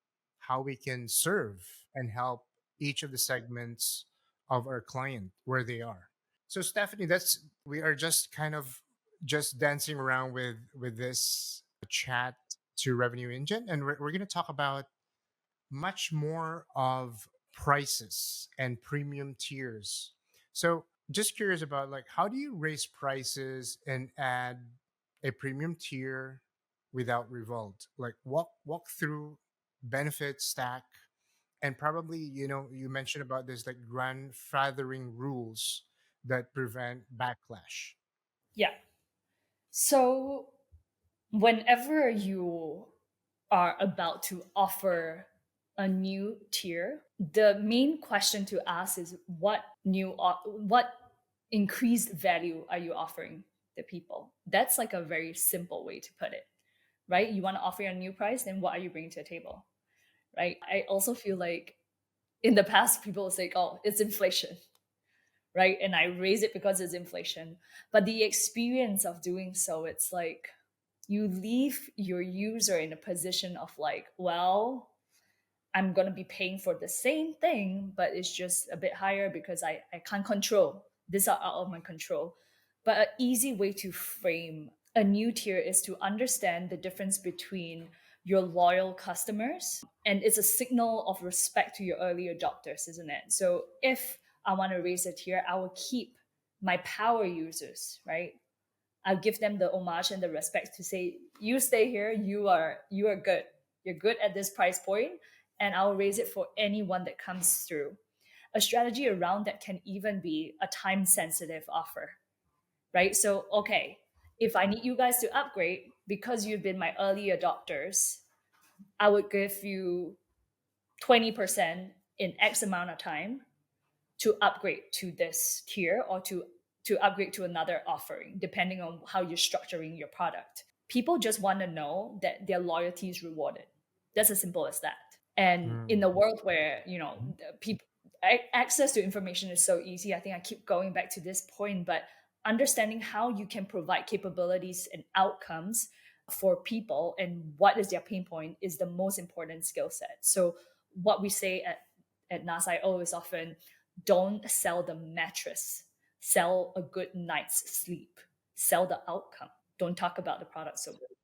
how we can serve and help each of the segments of our client where they are. So Stephanie, that's we are just kind of just dancing around with this chat to revenue engine, and we're going to talk about much more of prices and premium tiers. So just curious about like how do you raise prices and add a premium tier without revolt? Like walk through benefit stack and probably you mentioned about this like grandfathering rules that prevent backlash. Yeah. So whenever you are about to offer a new tier, the main question to ask is what increased value are you offering the people? That's like a very simple way to put it, right? You want to offer a new price, then what are you bringing to the table, right? I also feel like in the past people will say, "Oh, it's inflation," right? And I raise it because it's inflation. But the experience of doing so, it's like you leave your user in a position of like, well, I'm going to be paying for the same thing, but it's just a bit higher because I can't control. These are out of my control. But an easy way to frame a new tier is to understand the difference between your loyal customers and it's a signal of respect to your early adopters, isn't it? So if I want to raise a tier, I will keep my power users, right? I'll give them the homage and the respect to say, you stay here, you are good. You're good at this price point, and I'll raise it for anyone that comes through. A strategy around that can even be a time sensitive offer, right? So, okay, if I need you guys to upgrade because you've been my early adopters, I would give you 20% in X amount of time to upgrade to this tier or to upgrade to another offering, depending on how you're structuring your product. People just want to know that their loyalty is rewarded. That's as simple as that. And in Mm. a world where, people access to information is so easy, I think I keep going back to this point, but understanding how you can provide capabilities and outcomes for people and what is their pain point is the most important skill set. So what we say at NASIO is often, don't sell the mattress, sell a good night's sleep, sell the outcome. Don't talk about the product so much,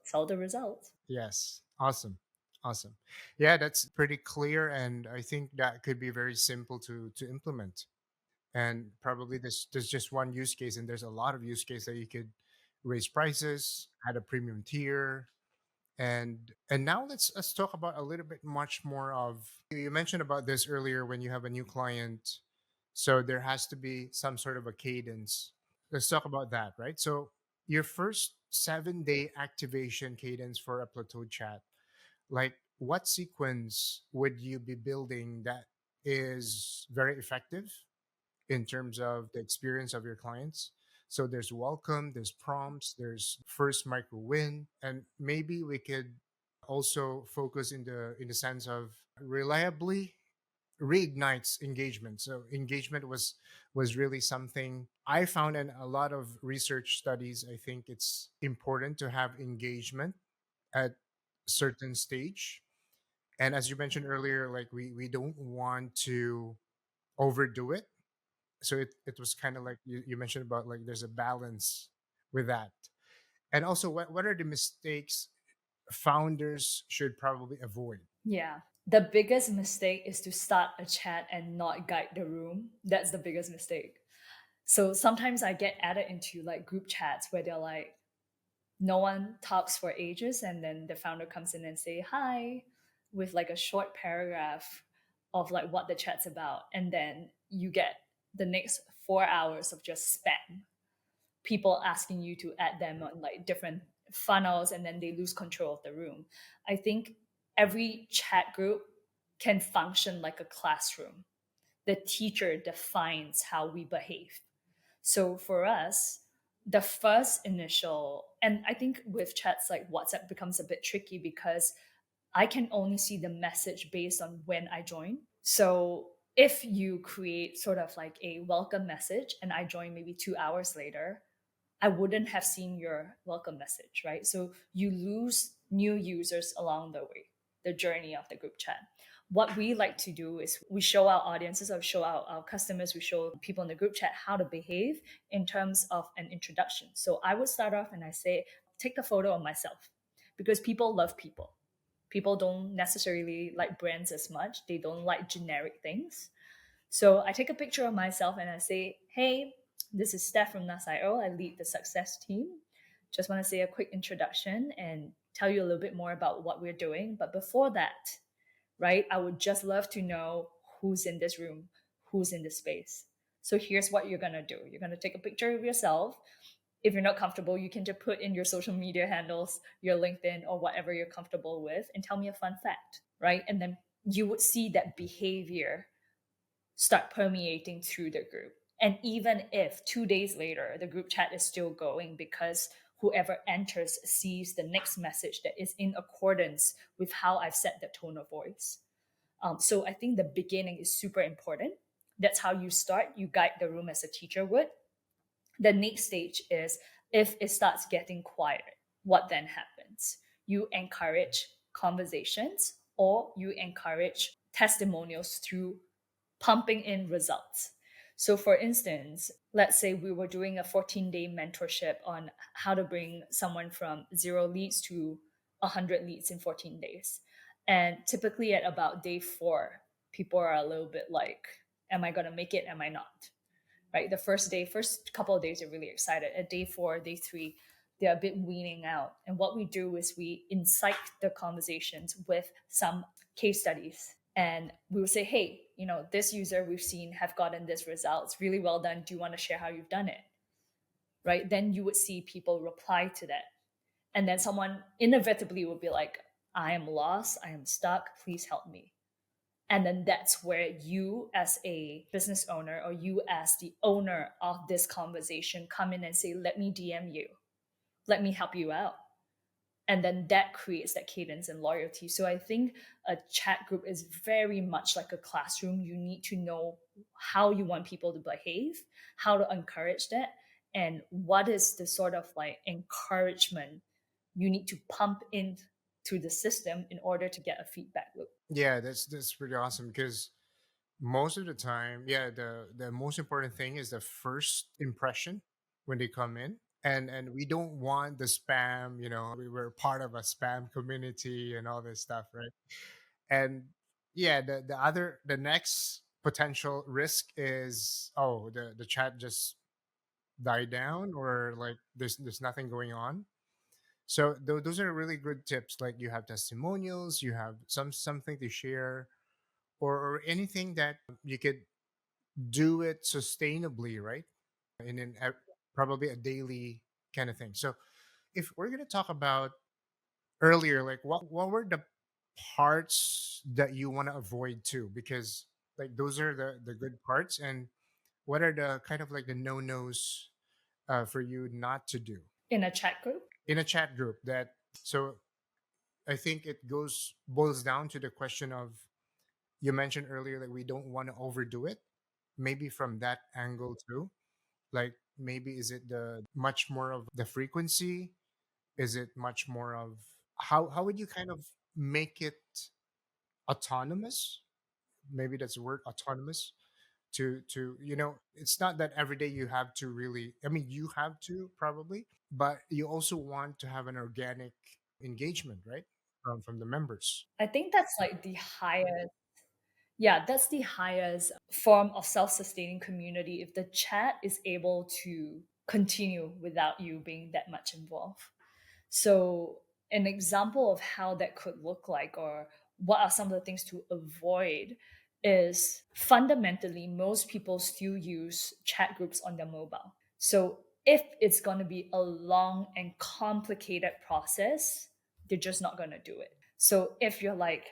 sell the results. Yes. Awesome. Awesome. Yeah, that's pretty clear, and I think that could be very simple to implement. And probably there's just one use case, and there's a lot of use case that you could raise prices, add a premium tier, and now let's talk about a little bit much more of, you mentioned about this earlier when you have a new client, so there has to be some sort of a cadence. Let's talk about that, right? So your first 7-day activation cadence for a plateau chat, like what sequence would you be building that is very effective in terms of the experience of your clients? So there's welcome, there's prompts, there's first micro win, and maybe we could also focus in the sense of reliably reignites engagement. So engagement was really something I found in a lot of research studies. I think it's important to have engagement at certain stage. And as you mentioned earlier, like we don't want to overdo it. So it was kind of like you mentioned about, like there's a balance with that. And also, what are the mistakes founders should probably avoid? Yeah. The biggest mistake is to start a chat and not guide the room. That's the biggest mistake. So sometimes I get added into like group chats where they're like, no one talks for ages, and then the founder comes in and say hi with like a short paragraph of like what the chat's about. And then you get the next 4 hours of just spam, people asking you to add them on like different funnels, and then they lose control of the room. I think every chat group can function like a classroom. The teacher defines how we behave. So for us, the first initial, and I think with chats like WhatsApp becomes a bit tricky because I can only see the message based on when I join. So if you create sort of like a welcome message and I join maybe 2 hours later, I wouldn't have seen your welcome message, right? So you lose new users along the way, the journey of the group chat. What we like to do is we show our audiences or show our customers, we show people in the group chat how to behave in terms of an introduction. So I would start off and I say, take a photo of myself because people love people. People don't necessarily like brands as much. They don't like generic things. So I take a picture of myself and I say, hey, this is Steph from NASIO. I lead the success team. Just want to say a quick introduction and tell you a little bit more about what we're doing. But before that, right, I would just love to know who's in this room, who's in this space. So here's what you're going to do. You're going to take a picture of yourself. If you're not comfortable, you can just put in your social media handles, your LinkedIn, or whatever you're comfortable with, and tell me a fun fact, right? And then you would see that behavior start permeating through the group. And even if 2 days later the group chat is still going because whoever enters sees the next message that is in accordance with how I've set the tone of voice. So I think the beginning is super important. That's how you start. You guide the room as a teacher would. The next stage is if it starts getting quiet, what then happens? You encourage conversations or you encourage testimonials through pumping in results. So, for instance, let's say we were doing a 14-day mentorship on how to bring someone from 0 leads to 100 leads in 14 days. And typically at about day 4, people are a little bit like, am I going to make it? Am I not? Right? The first day, first couple of days, they're really excited. At day 4, day 3, they're a bit weaning out. And what we do is we incite the conversations with some case studies. And we will say, hey, this user we've seen have gotten this results. Really well done. Do you want to share how you've done it? Right? Then you would see people reply to that. And then someone inevitably would be like, I am lost. I am stuck. Please help me. And then that's where you, as a business owner, or you, as the owner of this conversation, come in and say, let me DM you, let me help you out. And then that creates that cadence and loyalty. So I think a chat group is very much like a classroom. You need to know how you want people to behave, how to encourage that, and what is the sort of like encouragement you need to pump in to the system in order to get a feedback loop. Yeah, that's pretty awesome because most of the time, yeah, the most important thing is the first impression when they come in. And we don't want the spam, we were part of a spam community and all this stuff, right? And yeah, the next potential risk is, oh, the chat just died down, or like there's nothing going on. So those are really good tips. Like, you have testimonials, you have something to share, or anything that you could do it sustainably, right? And then probably a daily kind of thing. So if we're going to talk about earlier, like, what were the parts that you want to avoid too? Because like those are the good parts, and what are the kind of like the no-nos for you not to do In a chat group, in a chat group? That so I think it goes boils down to the question of, you mentioned earlier that we don't want to overdo it. Maybe from that angle too. Like, maybe is it the much more of the frequency? Is it much more of how would you kind of make it autonomous? Maybe that's the word, autonomous. To it's not that every day you have to really, I mean, you have to probably, but you also want to have an organic engagement, right? From the members. I think that's like the highest. Yeah, that's the highest form of self sustaining community if the chat is able to continue without you being that much involved. So, an example of how that could look like, or what are some of the things to avoid, is fundamentally, most people still use chat groups on their mobile. So, if it's going to be a long and complicated process, they're just not going to do it. So, if you're like,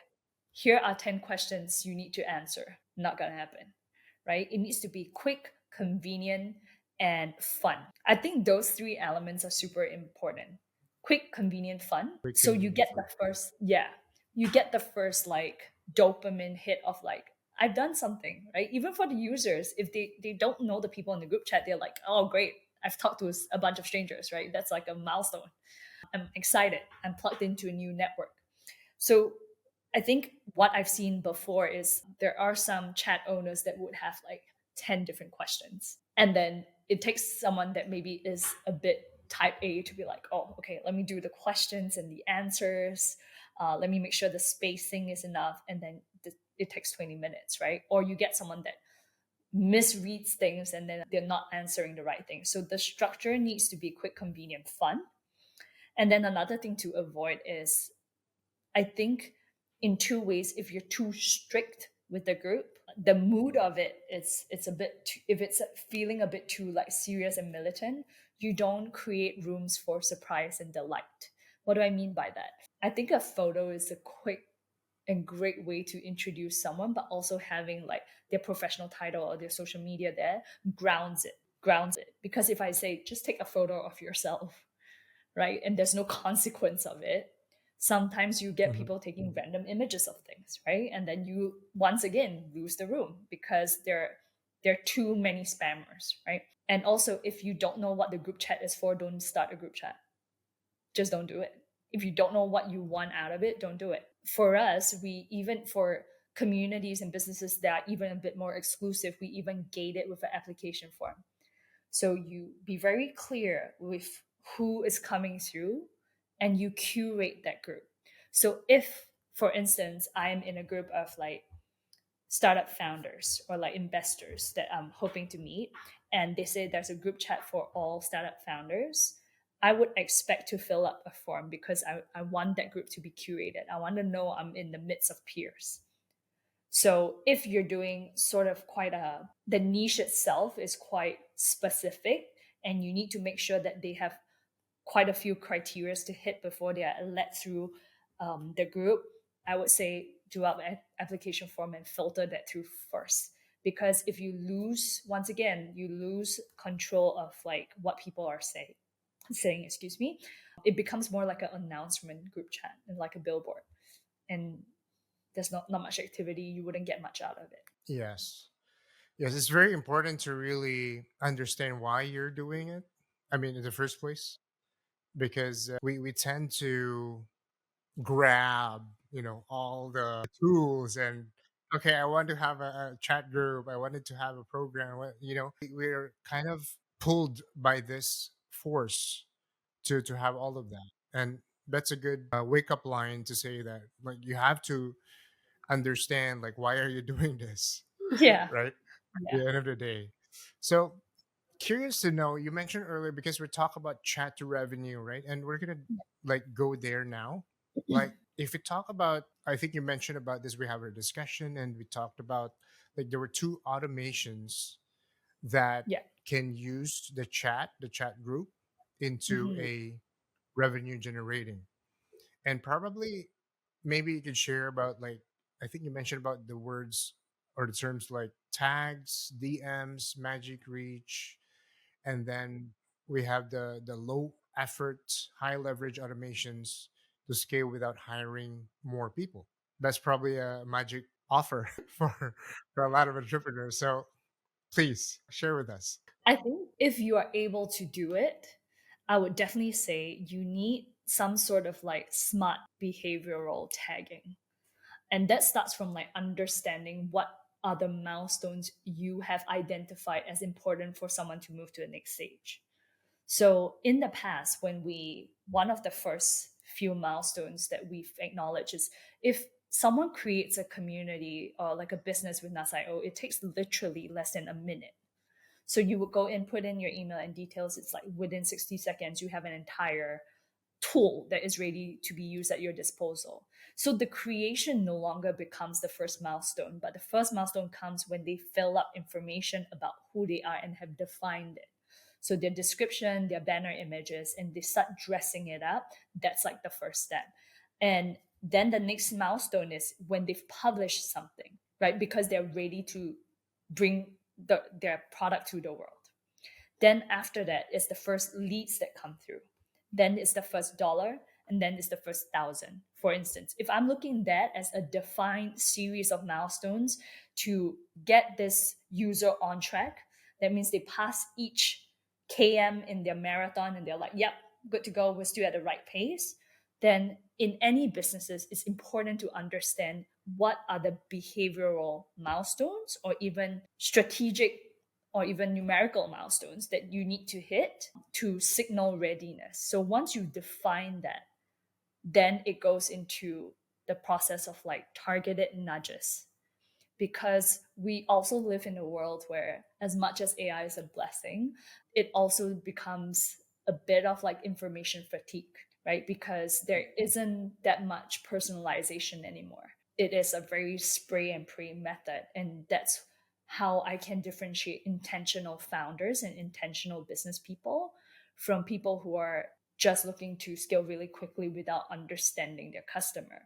here are 10 questions you need to answer, not going to happen, right? It needs to be quick, convenient, and fun. I think those three elements are super important. Quick, convenient, fun. Quick, So you convenient, get fun. the first, yeah, you get the first like dopamine hit of like, I've done something, right? Even for the users, if they don't know the people in the group chat, they're like, oh, great, I've talked to a bunch of strangers, right? That's like a milestone. I'm excited. I'm plugged into a new network. So I think what I've seen before is there are some chat owners that would have like 10 different questions. And then it takes someone that maybe is a bit type A to be like, oh, okay, let me do the questions and the answers. Let me make sure the spacing is enough. And then it takes 20 minutes, right? Or you get someone that misreads things and then they're not answering the right thing. So the structure needs to be quick, convenient, fun. And then another thing to avoid is, I think, in two ways, if you're too strict with the group, the mood of it, it's a bit too, if it's feeling a bit too like serious and militant, you don't create rooms for surprise and delight. What do I mean by that? I think a photo is a quick and great way to introduce someone, but also having like their professional title or their social media there grounds it. Because if I say just take a photo of yourself, right? And there's no consequence of it. Sometimes you get Mhm. people taking random images of things, right? And then you once again lose the room because there are too many spammers, right? And also, if you don't know what the group chat is for, don't start a group chat. Just don't do it. If you don't know what you want out of it, don't do it. For us, we even for communities and businesses that are even a bit more exclusive, we even gate it with an application form. So you be very clear with who is coming through and you curate that group. So if, for instance, I'm in a group of like startup founders or like investors that I'm hoping to meet, and they say there's a group chat for all startup founders, I would expect to fill up a form because I want that group to be curated. I want to know I'm in the midst of peers. So if you're doing sort of the niche itself is quite specific and you need to make sure that they have quite a few criteria to hit before they are let through the group, I would say do up an application form and filter that through first. Because if you lose, once again, you lose control of like what people are saying, excuse me, it becomes more like an announcement group chat and like a billboard. And there's not much activity, you wouldn't get much out of it. Yes. Yes, it's very important to really understand why you're doing it. I mean, in the first place, because we tend to grab, all the tools and okay, I want to have a chat group. I wanted to have a program. We're kind of pulled by this force to have all of that, and that's a good wake up line to say that like you have to understand like why are you doing this, Yeah. right? At Yeah. the end of the day. So curious to know, you mentioned earlier because we're talking about chat to revenue, right? And we're gonna like go there now. Like if we talk about, I think you mentioned about this, we have a discussion and we talked about like there were two automations that Yeah. can use the chat group into Mhm. a revenue generating. And probably maybe you could share about like I think you mentioned about the words or the terms like tags, DMs, magic reach, and then we have the low effort, high leverage automations to scale without hiring more people. That's probably a magic offer for a lot of entrepreneurs. So please share with us. I think if you are able to do it, I would definitely say you need some sort of like smart behavioral tagging. And that starts from like understanding what are the milestones you have identified as important for someone to move to the next stage. So in the past, one of the first few milestones that we've acknowledged is if someone creates a community or like a business with NAS.io, it takes literally less than a minute. So you would go and put in your email and details. It's like within 60 seconds, you have an entire tool that is ready to be used at your disposal. So the creation no longer becomes the first milestone, but the first milestone comes when they fill up information about who they are and have defined it. So their description, their banner images, and they start dressing it up. That's like the first step. And then the next milestone is when they've published something, right? Because they're ready to bring their product to the world. Then after that is the first leads that come through. Then it's the first dollar, and then it's the first thousand. For instance, if I'm looking at that as a defined series of milestones to get this user on track, that means they pass each KM in their marathon and they're like, yep, good to go. We're still at the right pace. Then in any businesses, it's important to understand what are the behavioral milestones or even strategic or even numerical milestones that you need to hit to signal readiness. So once you define that, then it goes into the process of like targeted nudges. Because we also live in a world where, as much as AI is a blessing, it also becomes a bit of like information fatigue, right? Because there isn't that much personalization anymore. It is a very spray and pray method. And that's how I can differentiate intentional founders and intentional business people from people who are just looking to scale really quickly without understanding their customer.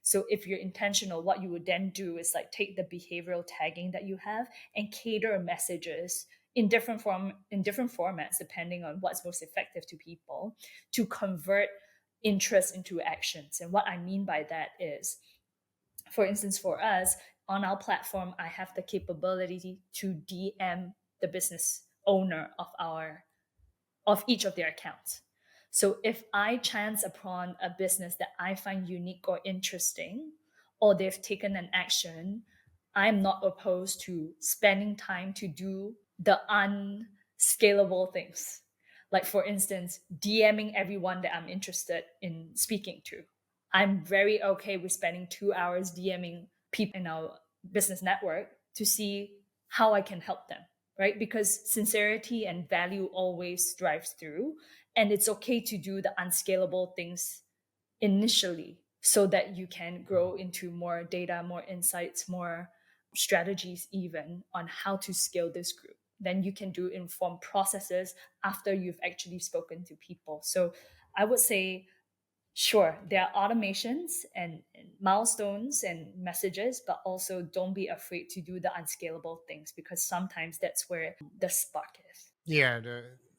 So if you're intentional, what you would then do is like take the behavioral tagging that you have and cater messages in different formats depending on what's most effective to people to convert interest into actions. And what I mean by that is, for instance, for us on our platform, I have the capability to DM the business owner of each of their accounts. So if I chance upon a business that I find unique or interesting, or they've taken an action, I'm not opposed to spending time to do the unscalable things. Like, for instance, DMing everyone that I'm interested in speaking to. I'm very okay with spending 2 hours DMing people in our business network to see how I can help them, right? Because sincerity and value always drives through. And it's okay to do the unscalable things initially so that you can grow into more data, more insights, more strategies, even on how to scale this group. Then you can do informed processes after you've actually spoken to people. So I would say Sure, there are automations and milestones and messages, but also don't be afraid to do the unscalable things because sometimes that's where the spark is. Yeah,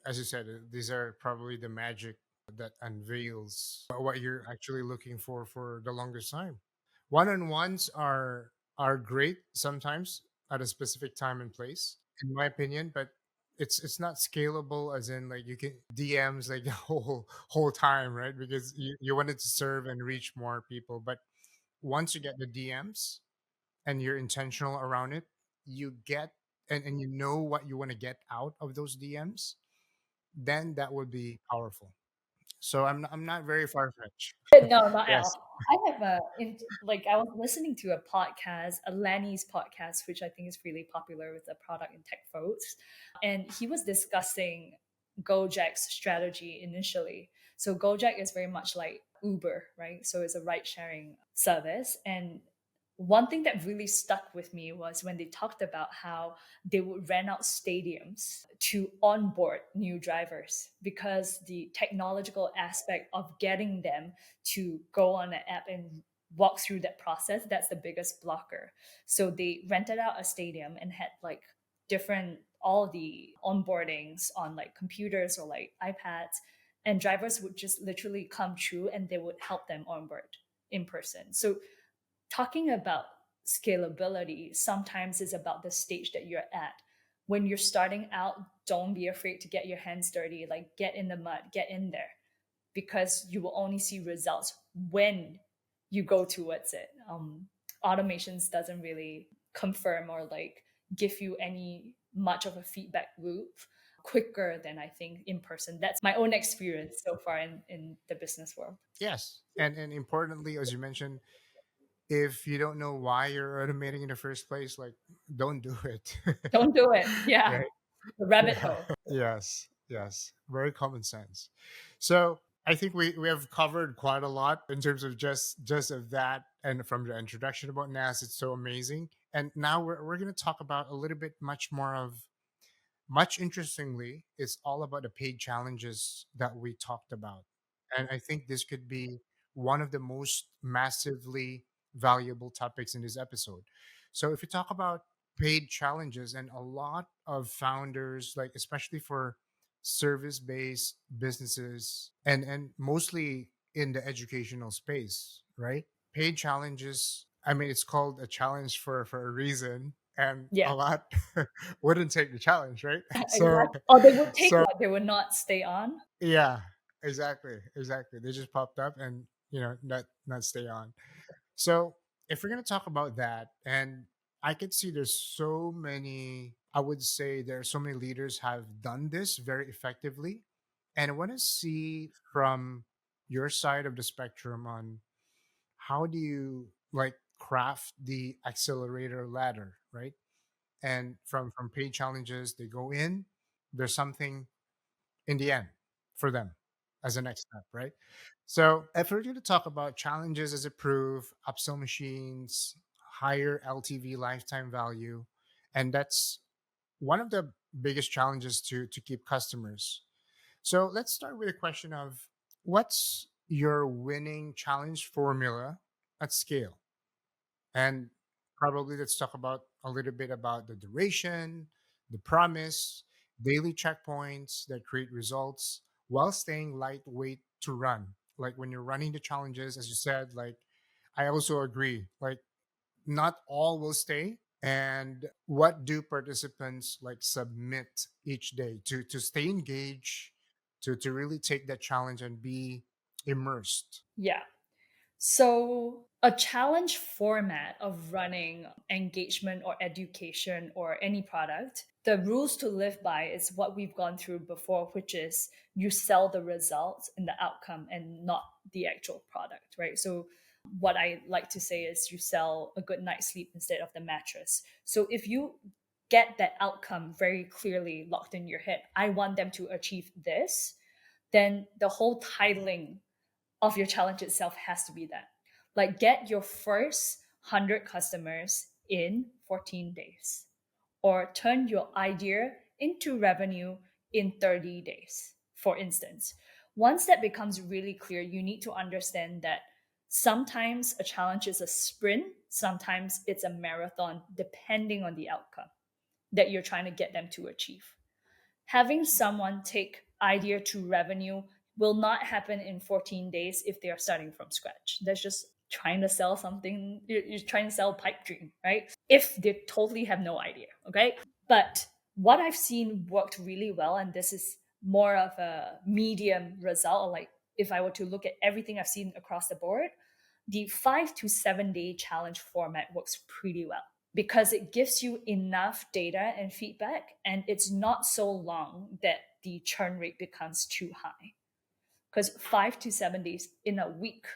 as you said, these are probably the magic that unveils what you're actually looking for the longest time. One-on-ones are great sometimes at a specific time and place, in my opinion, but it's not scalable as in like you can DMs like the whole time, right? Because you wanted to serve and reach more people. But once you get the DMs and you're intentional around it, you get and you know what you want to get out of those DMs, then that would be powerful. So I'm not very far fetched. No, not at Yes. all. I have like I was listening to a podcast, a Lenny's podcast, which I think is really popular with the product and tech folks, and he was discussing Gojek's strategy initially. So Gojek is very much like Uber, right? So it's a ride sharing service, and one thing that really stuck with me was when they talked about how they would rent out stadiums to onboard new drivers because the technological aspect of getting them to go on an app and walk through that process, that's the biggest blocker. So they rented out a stadium and had like different all the onboardings on like computers or like iPads, and drivers would just literally come through and they would help them onboard in person. So talking about scalability sometimes is about the stage that you're at. When you're starting out, don't be afraid to get your hands dirty, like get in the mud, get in there, because you will only see results when you go towards it. Automations doesn't really confirm or like give you any much of a feedback loop quicker than I think in person. That's my own experience so far in the business world. Yes. And importantly, as you mentioned, if you don't know why you're automating in the first place, like don't do it. Don't do it. Yeah. Right? The rabbit Yeah. hole. Yes. Yes. Very common sense. So I think we have covered quite a lot in terms of just of that and from the introduction about NAS, it's so amazing. And now we're gonna talk about a little bit much more of much interestingly, it's all about the paid challenges that we talked about. And I think this could be one of the most massively valuable topics in this episode. So, if you talk about paid challenges, and a lot of founders, like especially for service based businesses and mostly in the educational space, right? Paid challenges, I mean, it's called a challenge for a reason. And Yeah. a lot wouldn't take the challenge, right? So, Exactly. Or they would take so what they would not stay on. yeah, exactly, exactly. They just popped up and not stay on. So if we're gonna talk about that, and I could see there's so many. I would say there are so many leaders have done this very effectively, and I want to see from your side of the spectrum on how do you like craft the accelerator ladder, right? And from paid challenges they go in, there's something in the end for them as a next step, right? So if we're going to talk about challenges as a proof, upsell machines, higher LTV lifetime value, and that's one of the biggest challenges to keep customers. So let's start with a question of what's your winning challenge formula at scale? And probably let's talk about a little bit about the duration, the promise, daily checkpoints that create results while staying lightweight to run. Like when you're running the challenges, as you said, like I also agree, like not all will stay. And what do participants like submit each day to stay engaged, to really take that challenge and be immersed? Yeah. So, a challenge format of running engagement or education or any product, the rules to live by is what we've gone through before, which is you sell the results and the outcome and not the actual product, right? So, what I like to say is you sell a good night's sleep instead of the mattress. So, if you get that outcome very clearly locked in your head, I want them to achieve this, then the whole titling of your challenge itself has to be that. Like get your first 100 customers in 14 days or turn your idea into revenue in 30 days, for instance. Once that becomes really clear, you need to understand that sometimes a challenge is a sprint, sometimes it's a marathon, depending on the outcome that you're trying to get them to achieve. Having someone take idea to revenue will not happen in 14 days if they are starting from scratch. That's just trying to sell something. You're trying to sell a pipe dream, right? If they totally have no idea, okay? But what I've seen worked really well, and this is more of a medium result, like if I were to look at everything I've seen across the board, the 5 to 7 day challenge format works pretty well because it gives you enough data and feedback, and it's not so long that the churn rate becomes too high. Because 5 to 7 days in a week,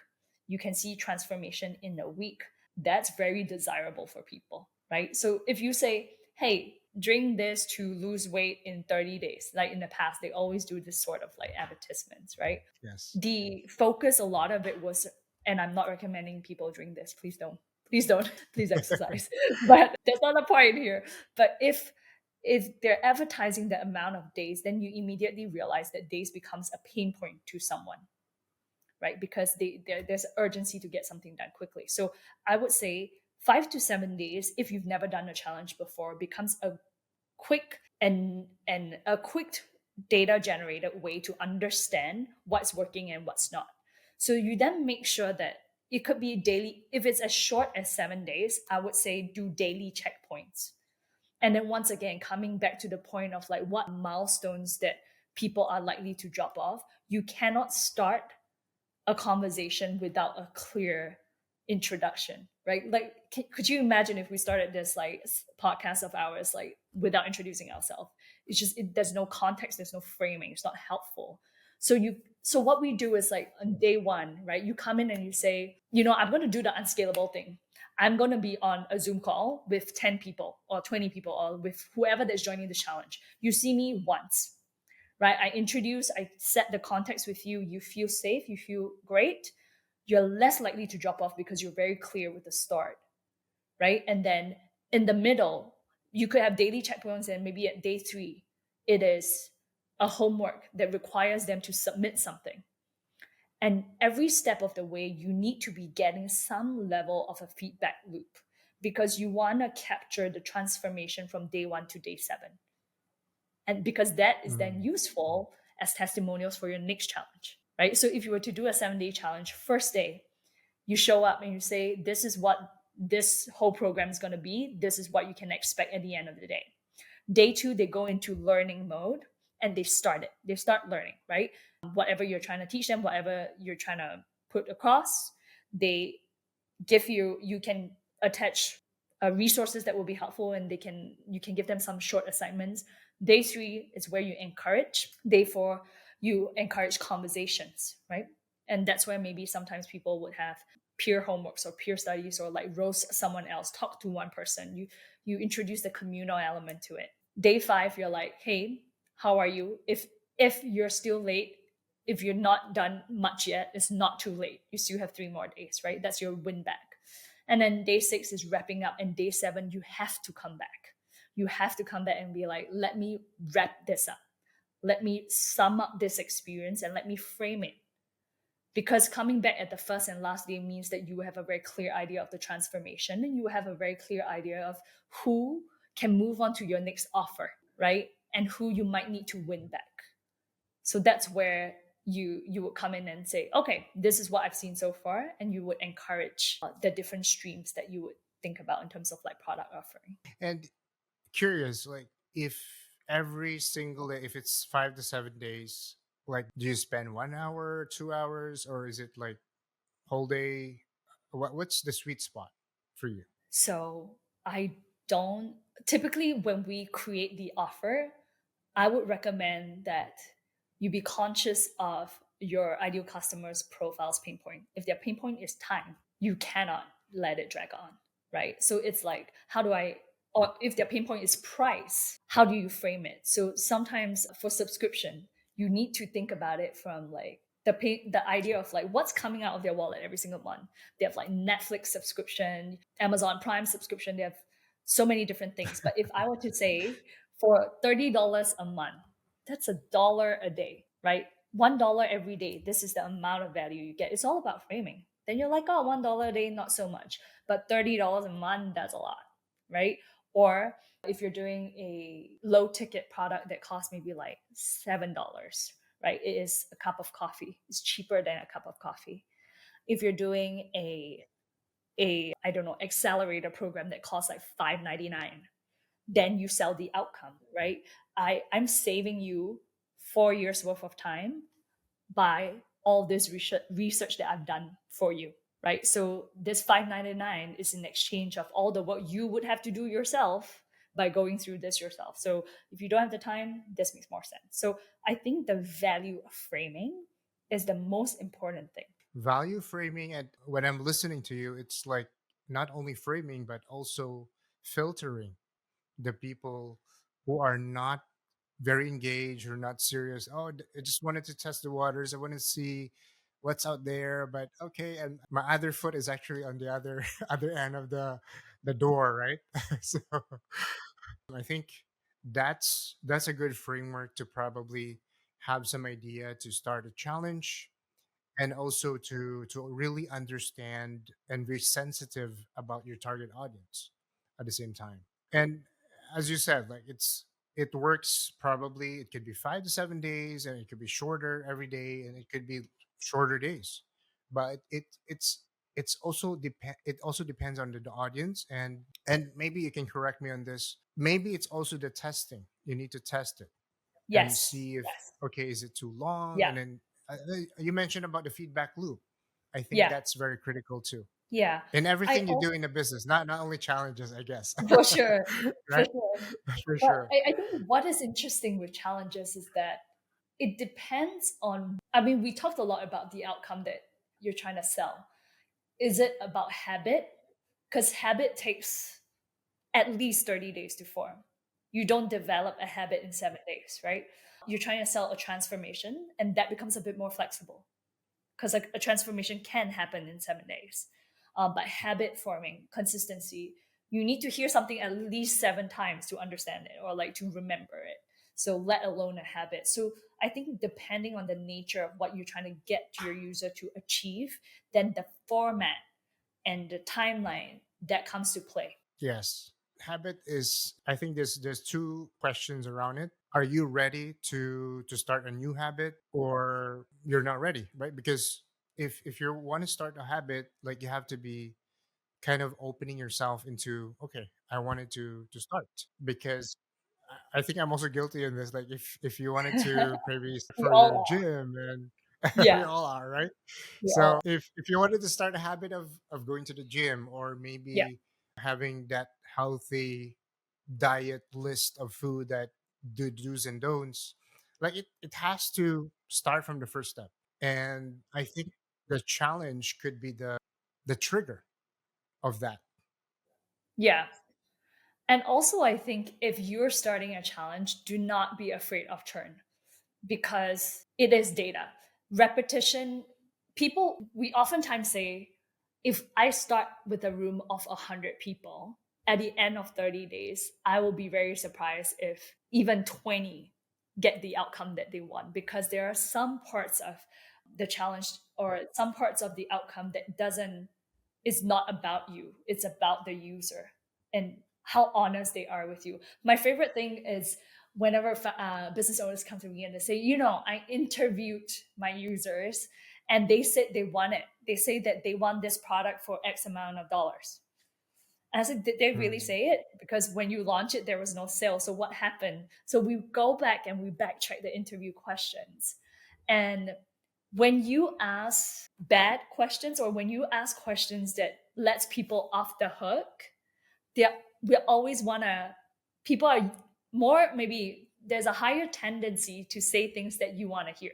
you can see transformation in a week. That's very desirable for people, right? So if you say, hey, drink this to lose weight in 30 days, like in the past, they always do this sort of like advertisements, right? Yes. The focus, a lot of it was, and I'm not recommending people drink this, please don't, please exercise. But that's not the point here. But if they're advertising the amount of days, then you immediately realize that days becomes a pain point to someone, right? Because there's urgency to get something done quickly. So I would say 5 to 7 days, if you've never done a challenge before, becomes a quick and a quick data generated way to understand what's working and what's not. So you then make sure that it could be daily. If it's as short as 7 days, I would say do daily checkpoints. And then once again, coming back to the point of like what milestones that people are likely to drop off, you cannot start a conversation without a clear introduction, right? Like, could you imagine if we started this like podcast of ours like without introducing ourselves? It's just there's no context, there's no framing, it's not helpful. So what we do is like on day one, right? You come in and you say, I'm going to do the unscalable thing. I'm going to be on a Zoom call with 10 people or 20 people or with whoever that's joining the challenge. You see me once, right? I set the context with you. You feel safe, you feel great. You're less likely to drop off because you're very clear with the start, right? And then in the middle, you could have daily checkpoints, and maybe at day 3, it is a homework that requires them to submit something. And every step of the way, you need to be getting some level of a feedback loop because you want to capture the transformation from day 1 to day 7. And because that is then Mm. useful as testimonials for your next challenge, right? So if you were to do a 7 day challenge, first day, you show up and you say, this is what this whole program is going to be. This is what you can expect at the end of the day. Day 2, they go into learning mode and they start it. They start learning, right? Whatever you're trying to teach them, whatever you're trying to put across, they you can attach resources that will be helpful, and you can give them some short assignments. Day 3 is where you encourage. Day 4, you encourage conversations, right? And that's where maybe sometimes people would have peer homeworks or peer studies, or like roast someone else, talk to one person. You introduce the communal element to it. Day 5, you're like, hey, how are you? If you're still late, if you're not done much yet, it's not too late. You still have 3 more days, right? That's your win back. And then day 6 is wrapping up, and day 7, you have to come back. You have to come back and be like, let me wrap this up. Let me sum up this experience and let me frame it. Because coming back at the first and last day means that you have a very clear idea of the transformation, and you have a very clear idea of who can move on to your next offer, right? And who you might need to win back. So that's where you would come in and say, okay, this is what I've seen so far, and you would encourage the different streams that you would think about in terms of like product offering. And curious, like if every single day, if it's 5 to 7 days, like do you spend 1 hour, 2 hours, or is it like whole day? What's the sweet spot for you? So I don't typically, when we create the offer, I would recommend that you be conscious of your ideal customer's profile's pain point. If their pain point is time, you cannot let it drag on, right? So it's like, or if their pain point is price, how do you frame it? So sometimes for subscription, you need to think about it from like the idea of like what's coming out of their wallet every single month. They have like Netflix subscription, Amazon Prime subscription, they have so many different things. But if I were to say for $30 a month, that's $1 a day, right? $1 every day, this is the amount of value you get. It's all about framing. Then you're like, oh, $1 a day, not so much. But $30 a month, that's a lot, right? Or if you're doing a low ticket product that costs maybe like $7, right? It is a cup of coffee. It's cheaper than a cup of coffee. If you're doing a I don't know, accelerator program that costs like $5.99, then you sell the outcome, right? I'm saving you 4 years worth of time by all this research that I've done for you, right? So this 599 is in exchange of all the work you would have to do yourself by going through this yourself. So if you don't have the time, this makes more sense. So I think the value of framing is the most important thing. Value framing, and when I'm listening to you, it's like not only framing but also filtering the people who are not very engaged or not serious. Oh, I just wanted to test the waters. I want to see what's out there. But okay, and my other foot is actually on the other other end of the door, right? So I think that's a good framework to probably have some idea to start a challenge, and also to really understand and be sensitive about your target audience at the same time. And as you said, like it works, probably it could be 5 to 7 days, and it could be shorter every day, and it could be shorter days. But it also depends on the audience, and maybe you can correct me on this. Maybe it's also the testing. You need to test it and Yes. see if, Yes. okay, is it too long, Yeah. and then you mentioned about the feedback loop. I think Yeah. that's very critical too Yeah. in I everything you do also in a business, not only challenges, I guess. for sure. For Right. sure. For But sure. I think what is interesting with challenges is that it depends on, I mean, we talked a lot about the outcome that you're trying to sell. Is it about habit? Because habit takes at least 30 days to form. You don't develop a habit in 7 days, right? You're trying to sell a transformation, and that becomes a bit more flexible because a transformation can happen in 7 days. But habit forming, consistency, you need to hear something at least 7 times to understand it or like to remember it. So, let alone a habit. So, I think depending on the nature of what you're trying to get your user to achieve, then the format and the timeline that comes to play. Yes. Habit is, I think there's two questions around it. Are you ready to start a new habit, or you're not ready, right? Because if you want to start a habit, like you have to be kind of opening yourself into, okay, I wanted to start, because I think I'm also guilty in this. Like if you wanted to maybe start We for your all are. gym, and we Yeah, all are, right? we all So if you wanted to start a habit of going to the gym, or yeah. maybe having that healthy diet list of food that do do's and don'ts, like it has to start from the first step. And I think the challenge could be the trigger of that. Yeah. And also, I think if you're starting a challenge, do not be afraid of churn because it is data. Repetition, people, we oftentimes say, if I start with a room of 100 people, at the end of 30 days, I will be very surprised if even 20 get the outcome that they want because there are some parts of the challenge or some parts of the outcome that doesn't is not about you. It's about the user and how honest they are with you. My favorite thing is whenever business owners come to me and they say, I interviewed my users and they said they want it. They say that they want this product for X amount of dollars. And I said, did they really Mm. say it? Because when you launch it, there was no sale. So what happened? So we go back and we backtrack the interview questions. And when you ask bad questions or when you ask questions that lets people off the hook, they we always want to people are more maybe there's a higher tendency to say things that you want to hear,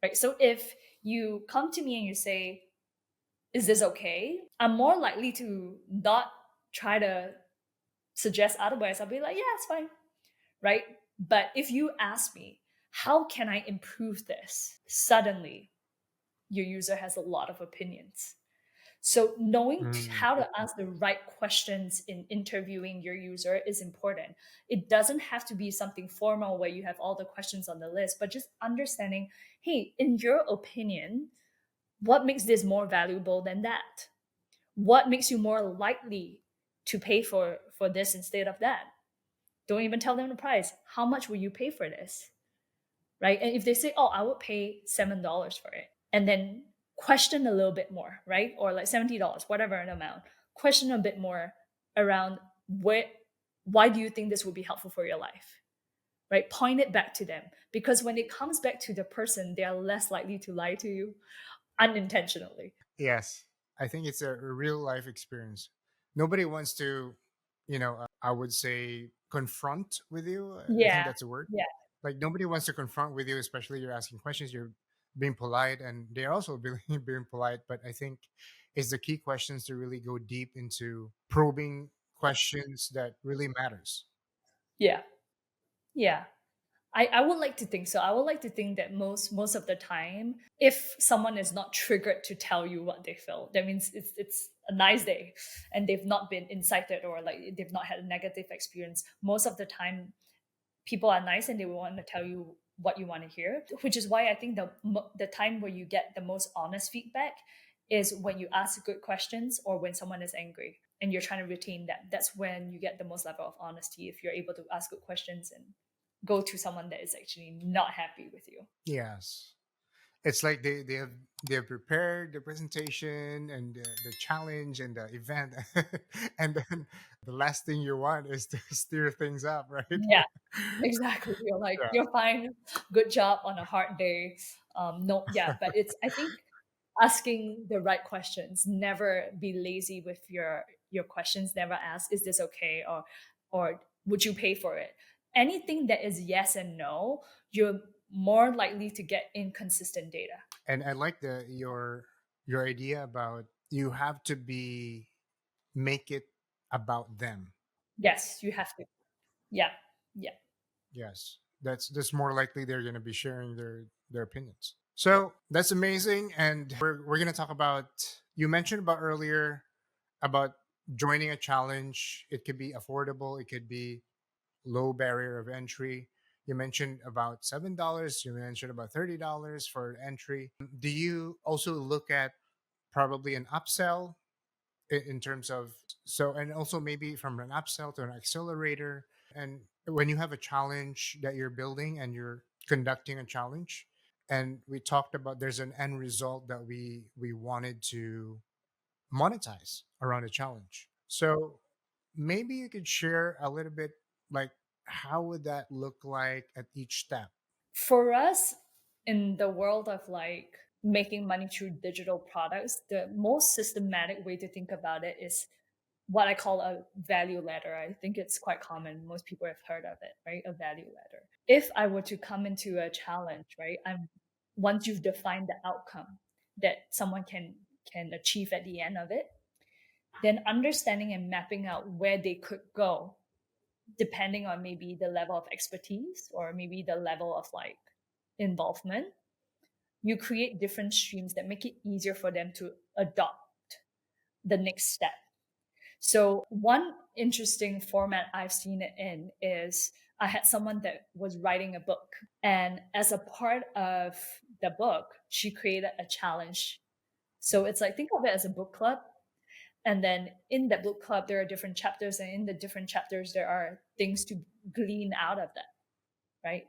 right? So if you come to me and you say, is this okay, I'm more likely to not try to suggest otherwise. I'll be like, yeah, it's fine, right? But if you ask me, how can I improve this, suddenly your user has a lot of opinions. So knowing Mm, how to ask the right questions in interviewing your user is important. It doesn't have to be something formal where you have all the questions on the list, but just understanding, hey, in your opinion, what makes this more valuable than that? What makes you more likely to pay for this instead of that? Don't even tell them the price. How much will you pay for this? Right? And if they say, "Oh, I would pay $7 for it," and then question a little bit more, right? Or like $70, whatever an amount. Question a bit more around why do you think this would be helpful for your life? Right? Point it back to them, because when it comes back to the person, they are less likely to lie to you unintentionally. yes, I think it's a real life experience. Nobody wants to, I would say, confront with you. I think Yeah. that's a word. Yeah. Like nobody wants to confront with you, especially you're asking questions. You're being polite, and they're also being polite. But I think it's the key questions to really go deep into probing questions that really matters. Yeah. Yeah. I would like to think so. I would like to think that most of the time, if someone is not triggered to tell you what they feel, that means it's a nice day and they've not been incited or like they've not had a negative experience. Most of the time, people are nice and they will want to tell you what you want to hear, which is why I think the time where you get the most honest feedback is when you ask good questions or when someone is angry and you're trying to retain that. That's when you get the most level of honesty, if you're able to ask good questions and go to someone that is actually not happy with you. Yes. It's like they have prepared the presentation and the challenge and the event, and then the last thing you want is to stir things up, right? Yeah, exactly. You're like, Yeah. you're fine. Good job on a hard day. No, yeah, but it's, I think, asking the right questions. Never be lazy with your questions. Never ask, is this okay? Or would you pay for it? Anything that is yes and no, you're more likely to get inconsistent data. And I like your idea about you have to be make it about them. Yes, you have to. Yeah. Yeah. Yes, that's more likely they're going to be sharing their opinions. So that's amazing, and we're going to talk about, you mentioned about earlier about joining a challenge. It could be affordable, it could be low barrier of entry. You mentioned about $7. You mentioned about $30 for entry. Do you also look at probably an upsell in terms of, so, and also maybe from an upsell to an accelerator? And when you have a challenge that you're building and you're conducting a challenge, and we talked about there's an end result that we wanted to monetize around a challenge. So maybe you could share a little bit, like, how would that look like at each step? For us, in the world of like making money through digital products, the most systematic way to think about it is what I call a value ladder. I think it's quite common. Most people have heard of it, right? A value ladder. If I were to come into a challenge, right? I'm Once you've defined the outcome that someone can achieve at the end of it, then understanding and mapping out where they could go, depending on maybe the level of expertise or maybe the level of like involvement, you create different streams that make it easier for them to adopt the next step. So one interesting format I've seen it in is I had someone that was writing a book. And as a part of the book, she created a challenge. So it's like, think of it as a book club. And then in that book club, there are different chapters. And in the different chapters, there are things to glean out of that, right?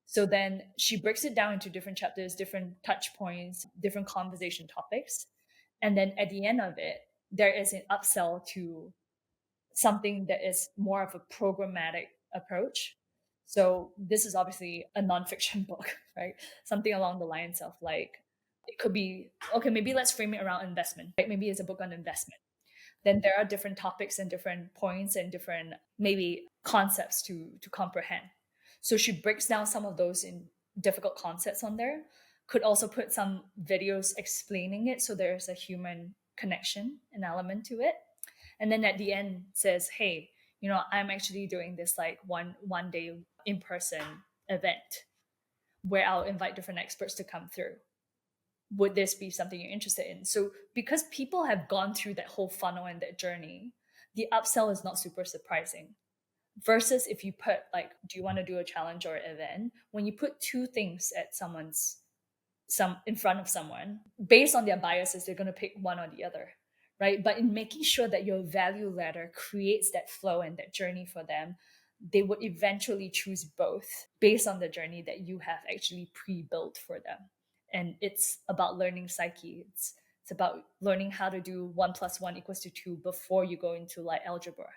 So then she breaks it down into different chapters, different touch points, different conversation topics. And then at the end of it, there is an upsell to something that is more of a programmatic approach. So this is obviously a nonfiction book, right? Something along the lines of like, it could be, okay, maybe let's frame it around investment, right? Maybe it's a book on investment. Then there are different topics and different points and different maybe concepts to comprehend. So she breaks down some of those in difficult concepts on there. Could also put some videos explaining it so there's a human connection, an element to it. And then at the end says, hey, I'm actually doing this like one day in person event where I'll invite different experts to come through. would this be something you're interested in? So because people have gone through that whole funnel and that journey, the upsell is not super surprising. Versus if you put like, do you want to do a challenge or event? When you put two things at some in front of someone, based on their biases, they're going to pick one or the other, right? But in making sure that your value ladder creates that flow and that journey for them, they would eventually choose both based on the journey that you have actually pre-built for them. And it's about learning psyche. It's about learning how to do 1 + 1 = 2 before you go into like algebra.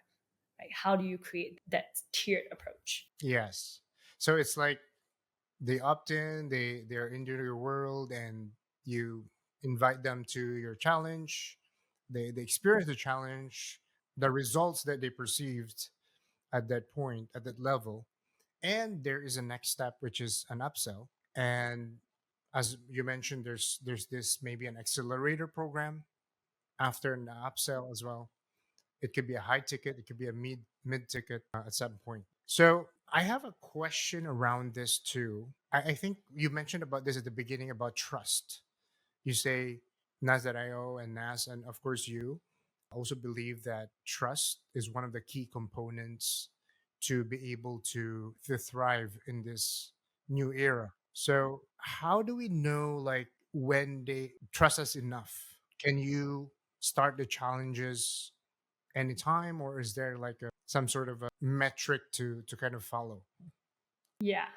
Right? How do you create that tiered approach? Yes. So it's like they opt in, they're into your world, and you invite them to your challenge. They experience the challenge, the results that they perceived at that point, at that level, and there is a next step, which is an upsell. And as you mentioned, there's this maybe an accelerator program after an upsell as well. It could be a high ticket, it could be a mid ticket at some point. So I have a question around this too. I think you mentioned about this at the beginning about trust. You say Nas.io and Nas, and of course you also believe that trust is one of the key components to be able to thrive in this new era. So how do we know like when they trust us enough? Can you start the challenges anytime, or is there like some sort of a metric to kind of follow? Yeah.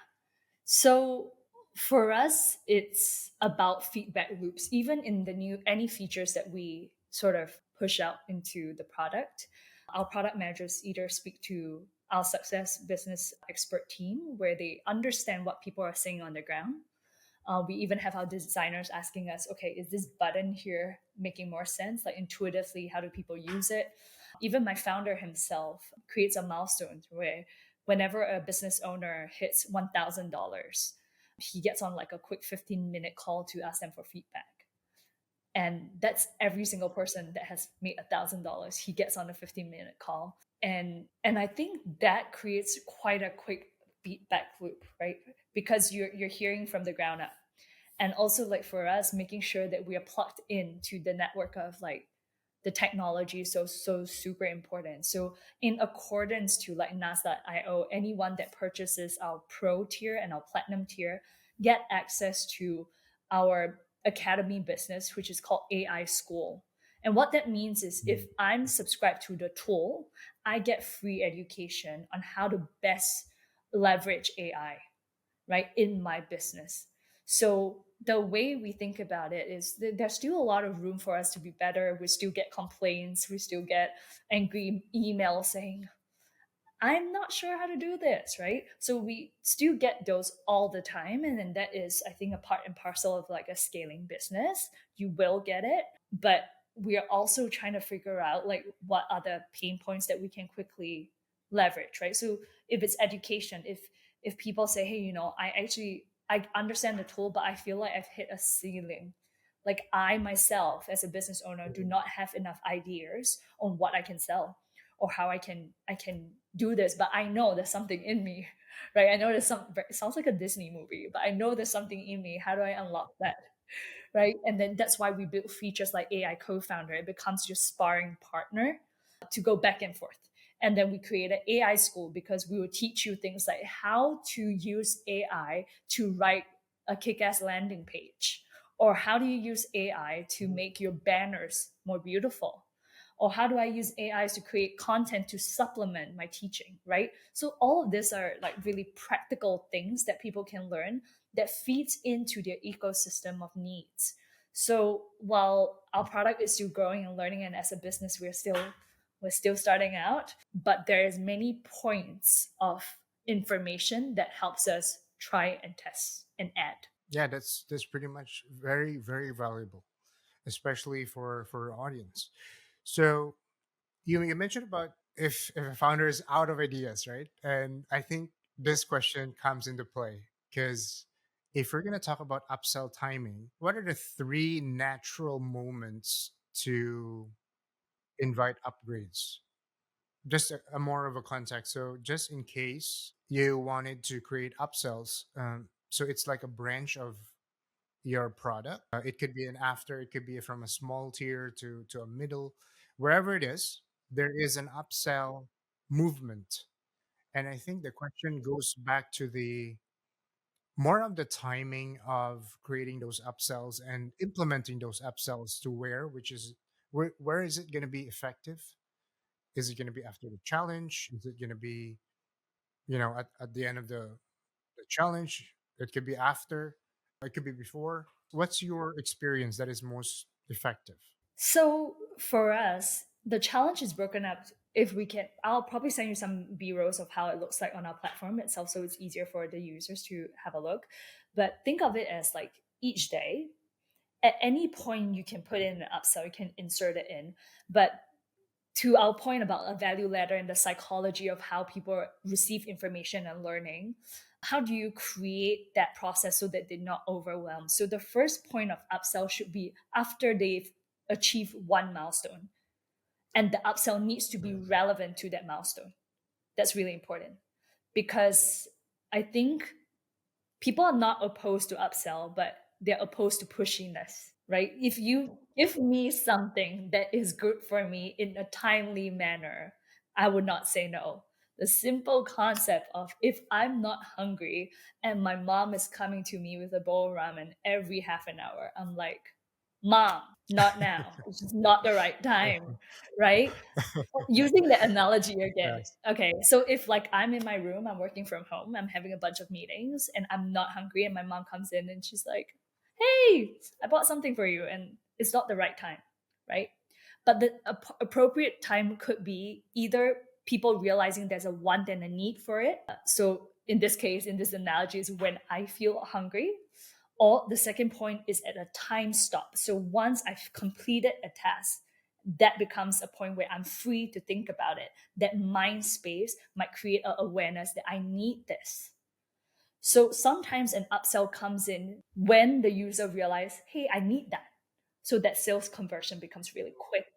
So for us, it's about feedback loops. Even in the new any features that we sort of push out into the product, our product managers either speak to our success business expert team where they understand what people are saying on the ground. We even have our designers asking us, okay, is this button here making more sense? Like intuitively, how do people use it? Even my founder himself creates a milestone where whenever a business owner hits $1,000, he gets on like a quick 15-minute call to ask them for feedback. And that's every single person that has made $1,000. He gets on a 15-minute call. And I think that creates quite a quick feedback loop, right? Because you're hearing from the ground up. And also like for us, making sure that we are plugged into the network of like the technology is so super important. So in accordance to like Nas.io, anyone that purchases our pro tier and our platinum tier get access to our academy business, which is called AI School. And what that means is if I'm subscribed to the tool, I get free education on how to best leverage AI, right, in my business. So the way we think about it is there's still a lot of room for us to be better. We still get complaints, we still get angry emails saying, I'm not sure how to do this, right? So we still get those all the time. And then that is, I think, a part and parcel of like a scaling business. You will get it, but we are also trying to figure out like what are the pain points that we can quickly leverage, right? So if it's education, if people say, hey, I understand the tool, but I feel like I've hit a ceiling. Like I myself, as a business owner, do not have enough ideas on what I can sell or how I can do this, but I know there's something in me, right? I know there's some. It sounds like a Disney movie, but I know there's something in me. How do I unlock that, right? And then that's why we build features like AI Co-founder. It becomes your sparring partner to go back and forth. And then we create an AI school because we will teach you things like how to use AI to write a kick-ass landing page, or how do you use AI to make your banners more beautiful, or how do I use AIs to create content to supplement my teaching, right? So all of these are like really practical things that people can learn that feeds into their ecosystem of needs. So while our product is still growing and learning, and as a business we're still starting out, but there is many points of information that helps us try and test and add. Yeah, that's pretty much very very valuable, especially for our audience. So you mentioned about if a founder is out of ideas, right? And I think this question comes into play because if we're going to talk about upsell timing, what are the three natural moments to invite upgrades? Just a more of a context. So just in case you wanted to create upsells, so it's like a branch of your product. It could be an after, it could be from a small tier to a middle, wherever it is, there is an upsell movement. And I think the question goes back to the more of the timing of creating those upsells and implementing those upsells to where, which is where is it going to be effective? Is it going to be after the challenge? Is it going to be, at the end of the challenge? It could be after, it could be before. What's your experience that is most effective? So for us, the challenge is broken up. If we can, I'll probably send you some B rolls of how it looks like on our platform itself, so it's easier for the users to have a look. But think of it as like each day, at any point you can put in an upsell, you can insert it in. But to our point about a value ladder and the psychology of how people receive information and learning, how do you create that process so that they're not overwhelmed? So the first point of upsell should be after they've achieved one milestone, and the upsell needs to be relevant to that milestone. That's really important because I think people are not opposed to upsell, but they're opposed to pushiness, right? If you give me something that is good for me in a timely manner, I would not say no. The simple concept of if I'm not hungry and my mom is coming to me with a bowl of ramen every half an hour, I'm like, Mom, not now. It's just not the right time, right? Using the analogy again. Yes. Okay, so if like I'm in my room, I'm working from home, I'm having a bunch of meetings and I'm not hungry and my mom comes in and she's like, "Hey, I bought something for you," and it's not the right time, right? But the appropriate time could be either people realizing there's a want and a need for it. So in this case, in this analogy, is when I feel hungry. Or the second point is at a time stop. So once I've completed a task, that becomes a point where I'm free to think about it. That mind space might create an awareness that I need this. So sometimes an upsell comes in when the user realizes, hey, I need that. So that sales conversion becomes really quick.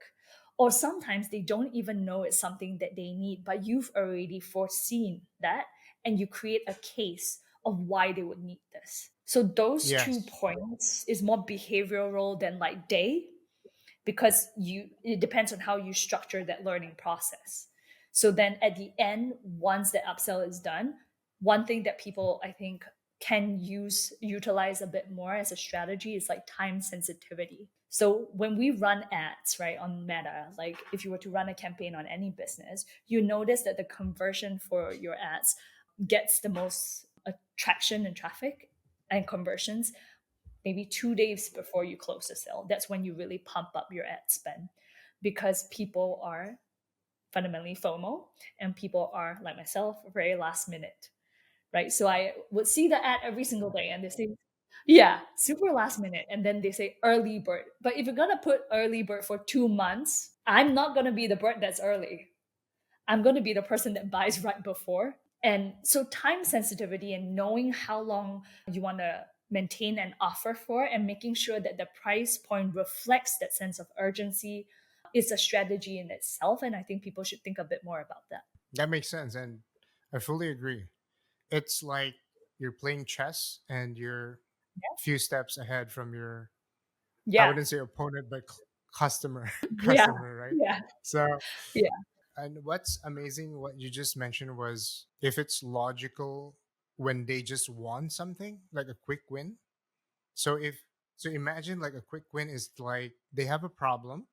Or sometimes they don't even know it's something that they need, but you've already foreseen that and you create a case of why they would need this. So those two Yes. points is more behavioral than like day, because you it depends on how you structure that learning process. So then at the end, once the upsell is done, one thing that people I think can utilize a bit more as a strategy is like time sensitivity. So when we run ads, right, on Meta, like if you were to run a campaign on any business, you notice that the conversion for your ads gets the most attraction and traffic and conversions maybe 2 days before you close the sale. That's when you really pump up your ad spend, because people are fundamentally FOMO and people are like myself, very last minute, right? So I would see the ad every single day and they say, yeah, super last minute. And then they say early bird. But if you're going to put early bird for 2 months, I'm not going to be the bird that's early. I'm going to be the person that buys right before. And so, time sensitivity and knowing how long you want to maintain an offer for and making sure that the price point reflects that sense of urgency is a strategy in itself. And I think people should think a bit more about that. That makes sense. And I fully agree. It's like you're playing chess and you're a few steps ahead from your, I Yeah. wouldn't say opponent, but customer, Yeah. customer, right? Yeah. So, Yeah. and what's amazing, what you just mentioned was if it's logical when they just want something like a quick win. So so imagine like a quick win is like they have a problem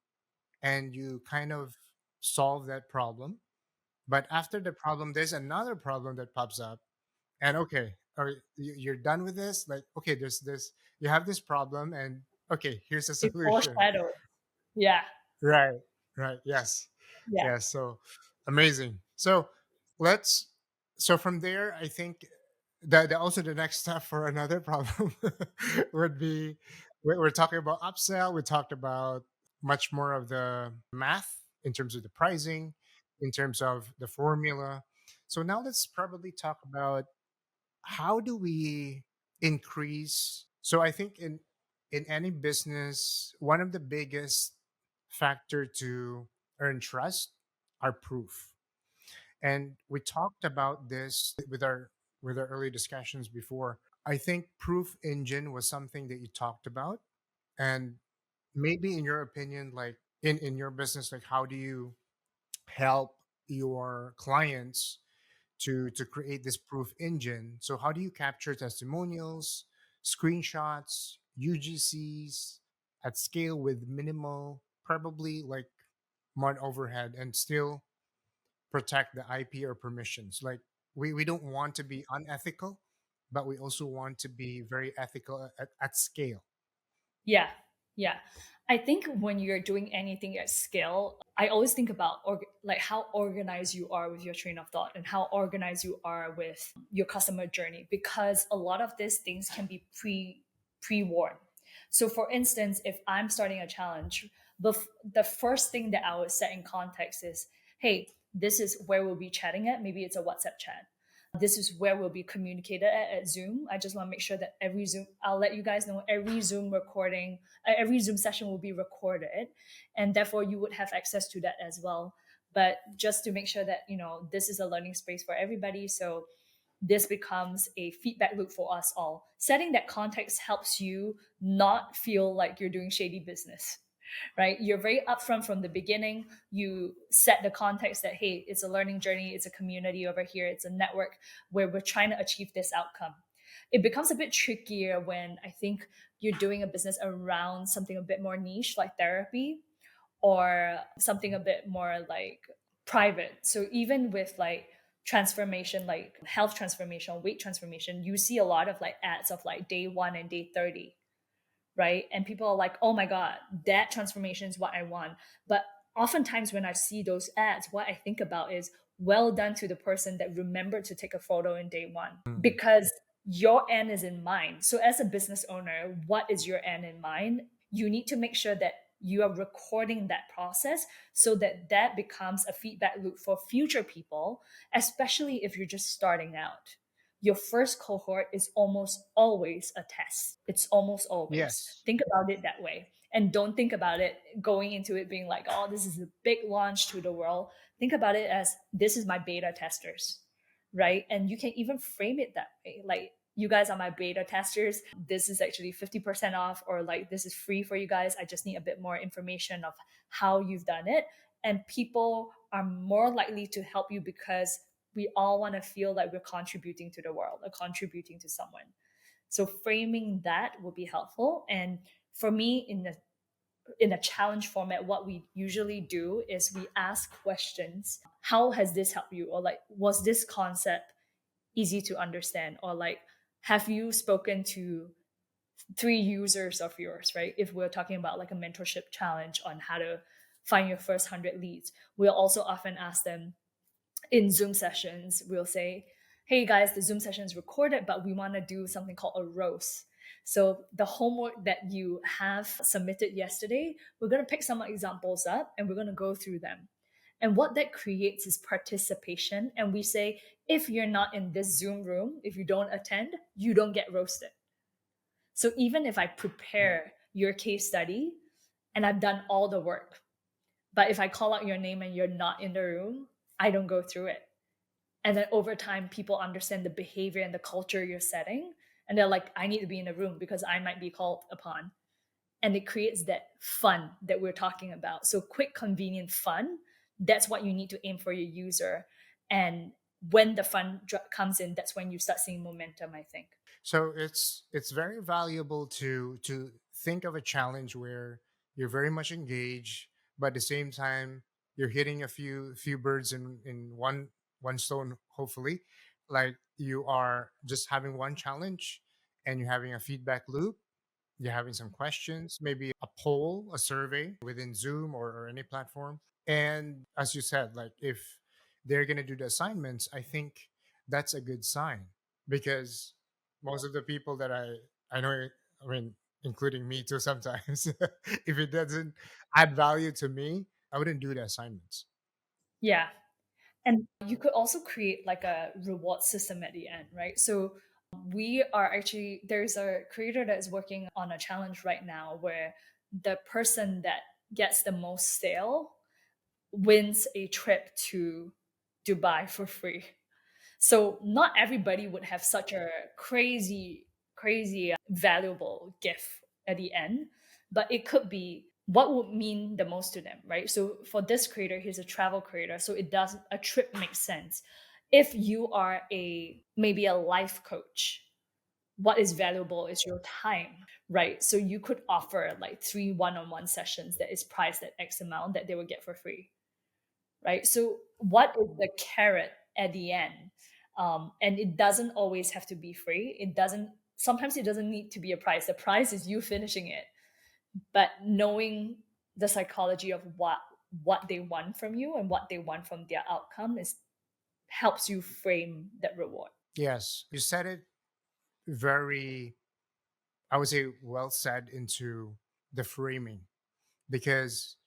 and you kind of solve that problem. But after the problem, there's another problem that pops up. And okay, or you're done with this. Like, okay, there's this, you have this problem, and okay, here's a It solution. foreshadowed. Yeah. Right, right. Yes, Yeah. yes. So amazing. So let's, so from there, I think that also the next step for another problem would be we're talking about upsell. We talked about much more of the math in terms of the pricing, in terms of the formula. So now let's probably talk about how do we increase. So I think in any business, one of the biggest factor to earn trust are proof. And we talked about this with our early discussions before. I think proof engine was something that you talked about. And maybe in your opinion, like in your business, like how do you help your clients to create this proof engine? So how do you capture testimonials, screenshots, UGCs at scale with minimal, probably like mod overhead, and still protect the IP or permissions? Like we don't want to be unethical, but we also want to be very ethical at scale. Yeah, yeah. I think when you're doing anything at scale, I always think about like how organized you are with your train of thought and how organized you are with your customer journey, because a lot of these things can be pre-warned. So, for instance, if I'm starting a challenge, the first thing that I would set in context is, hey, this is where we'll be chatting at. Maybe it's a WhatsApp chat. This is where we'll be communicated at Zoom. I just want to make sure that every Zoom, I'll let you guys know every Zoom recording, every Zoom session will be recorded. And therefore you would have access to that as well. But just to make sure that, this is a learning space for everybody. So this becomes a feedback loop for us all. Setting that context helps you not feel like you're doing shady business, right? You're very upfront from the beginning. You set the context that, hey, it's a learning journey, it's a community over here, it's a network where we're trying to achieve this outcome. It becomes a bit trickier when I think you're doing a business around something a bit more niche, like therapy, or something a bit more like private. So even with like transformation, like health transformation, weight transformation, you see a lot of like ads of like day 1 and day 30, right? And people are like, oh my God, that transformation is what I want. But oftentimes when I see those ads, what I think about is, well done to the person that remembered to take a photo in day 1, Mm. because your end is in mind. So as a business owner, what is your end in mind? You need to make sure that you are recording that process so that that becomes a feedback loop for future people, especially if you're just starting out. Your first cohort is almost always a test. It's almost always. Yes. Think about it that way. And don't think about it going into it being like, oh, this is a big launch to the world. Think about it as, this is my beta testers, right? And you can even frame it that way. Like, you guys are my beta testers. This is actually 50% off, or like, this is free for you guys. I just need a bit more information of how you've done it. And people are more likely to help you because we all want to feel like we're contributing to the world or contributing to someone. So framing that will be helpful. And for me, in a challenge format, what we usually do is we ask questions. How has this helped you? Or like, was this concept easy to understand? Or like, have you spoken to 3 users of yours, right? If we're talking about like a mentorship challenge on how to find your first 100 leads, we'll also often ask them in Zoom sessions, we'll say, hey guys, the Zoom session is recorded, but we want to do something called a roast. So the homework that you have submitted yesterday, we're going to pick some examples up and we're going to go through them. And what that creates is participation. And we say, if you're not in this Zoom room, if you don't attend, you don't get roasted. So even if I prepare your case study and I've done all the work, but if I call out your name and you're not in the room, I don't go through it. And then over time, people understand the behavior and the culture you're setting. And they're like, I need to be in the room because I might be called upon. And it creates that fun that we're talking about. So, quick, convenient fun, that's what you need to aim for your user. And when the fun comes in, that's when you start seeing momentum, I think. So it's very valuable to think of a challenge where you're very much engaged, but at the same time you're hitting a few birds in one stone. Hopefully, like you are just having one challenge and you're having a feedback loop. You're having some questions, maybe a poll, a survey within Zoom or any platform. And as you said, like if they're gonna do the assignments, I think that's a good sign because most of the people that I know, I mean, including me too, sometimes, if it doesn't add value to me, I wouldn't do the assignments. Yeah. And you could also create like a reward system at the end, right? So we are actually, there's a creator that is working on a challenge right now where the person that gets the most sale wins a trip to Dubai for free. So not everybody would have such a crazy crazy valuable gift at the end, but it could be what would mean the most to them, right? So for this creator, he's a travel creator, so it does a trip makes sense. If you are a maybe a life coach, what is valuable is your time, right? So you could offer like 3 one-on-one sessions that is priced at X amount that they will get for free, right? So what is the carrot at the end? And it doesn't always have to be free. It doesn't. Sometimes it doesn't need to be a price. The price is you finishing it, but knowing the psychology of what they want from you and what they want from their outcome is helps you frame that reward. Yes, you said it very, I would say, well said into the framing, because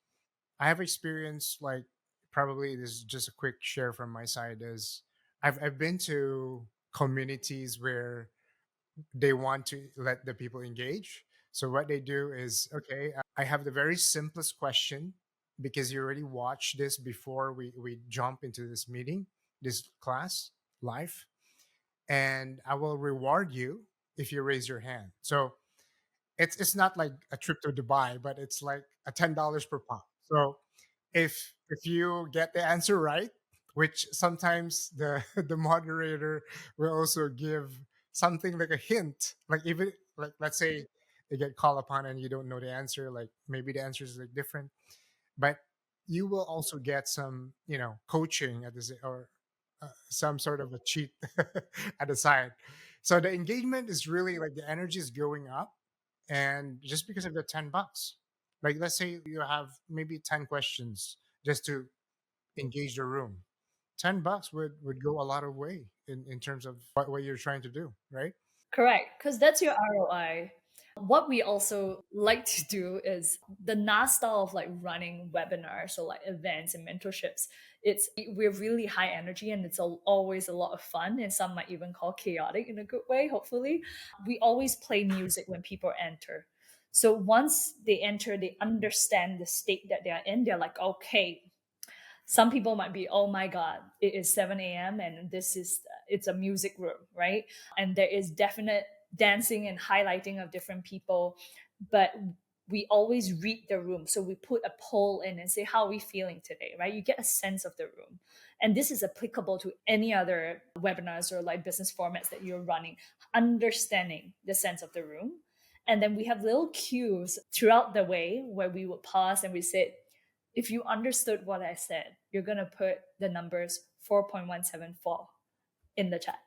I have experienced, like, probably this is just a quick share from my side, is I've been to communities where they want to let the people engage. So what they do is, okay, I have the very simplest question, because you already watched this before we jump into this meeting, this class live, and I will reward you if you raise your hand. So it's not like a trip to Dubai, but it's like a $10 per pop. So if you get the answer right, which sometimes the the moderator will also give something like a hint, like even like let's say they get called upon and you don't know the answer, like maybe the answer is like different, but you will also get some, coaching at this, or some sort of a cheat at the side. So the engagement is really like the energy is going up, and just because of the $10, like let's say you have maybe 10 questions just to engage the room, $10 would go a lot of way in terms of what you're trying to do, right? Correct, because that's your ROI. What we also like to do is the NAS style of like running webinars or like events and mentorships. We're really high energy and it's always a lot of fun, and some might even call chaotic in a good way. Hopefully, we always play music when people enter. So once they enter, they understand the state that they're in. They're like, okay, some people might be, oh my god, it is 7 a.m. and it's a music room, right? And there is definite dancing and highlighting of different people, but we always read the room. So we put a poll in and say, how are we feeling today, right? You get a sense of the room. And this is applicable to any other webinars or like business formats that you're running, understanding the sense of the room. And then we have little cues throughout the way where we would pause and we say, if you understood what I said, you're going to put the numbers 4.174 in the chat.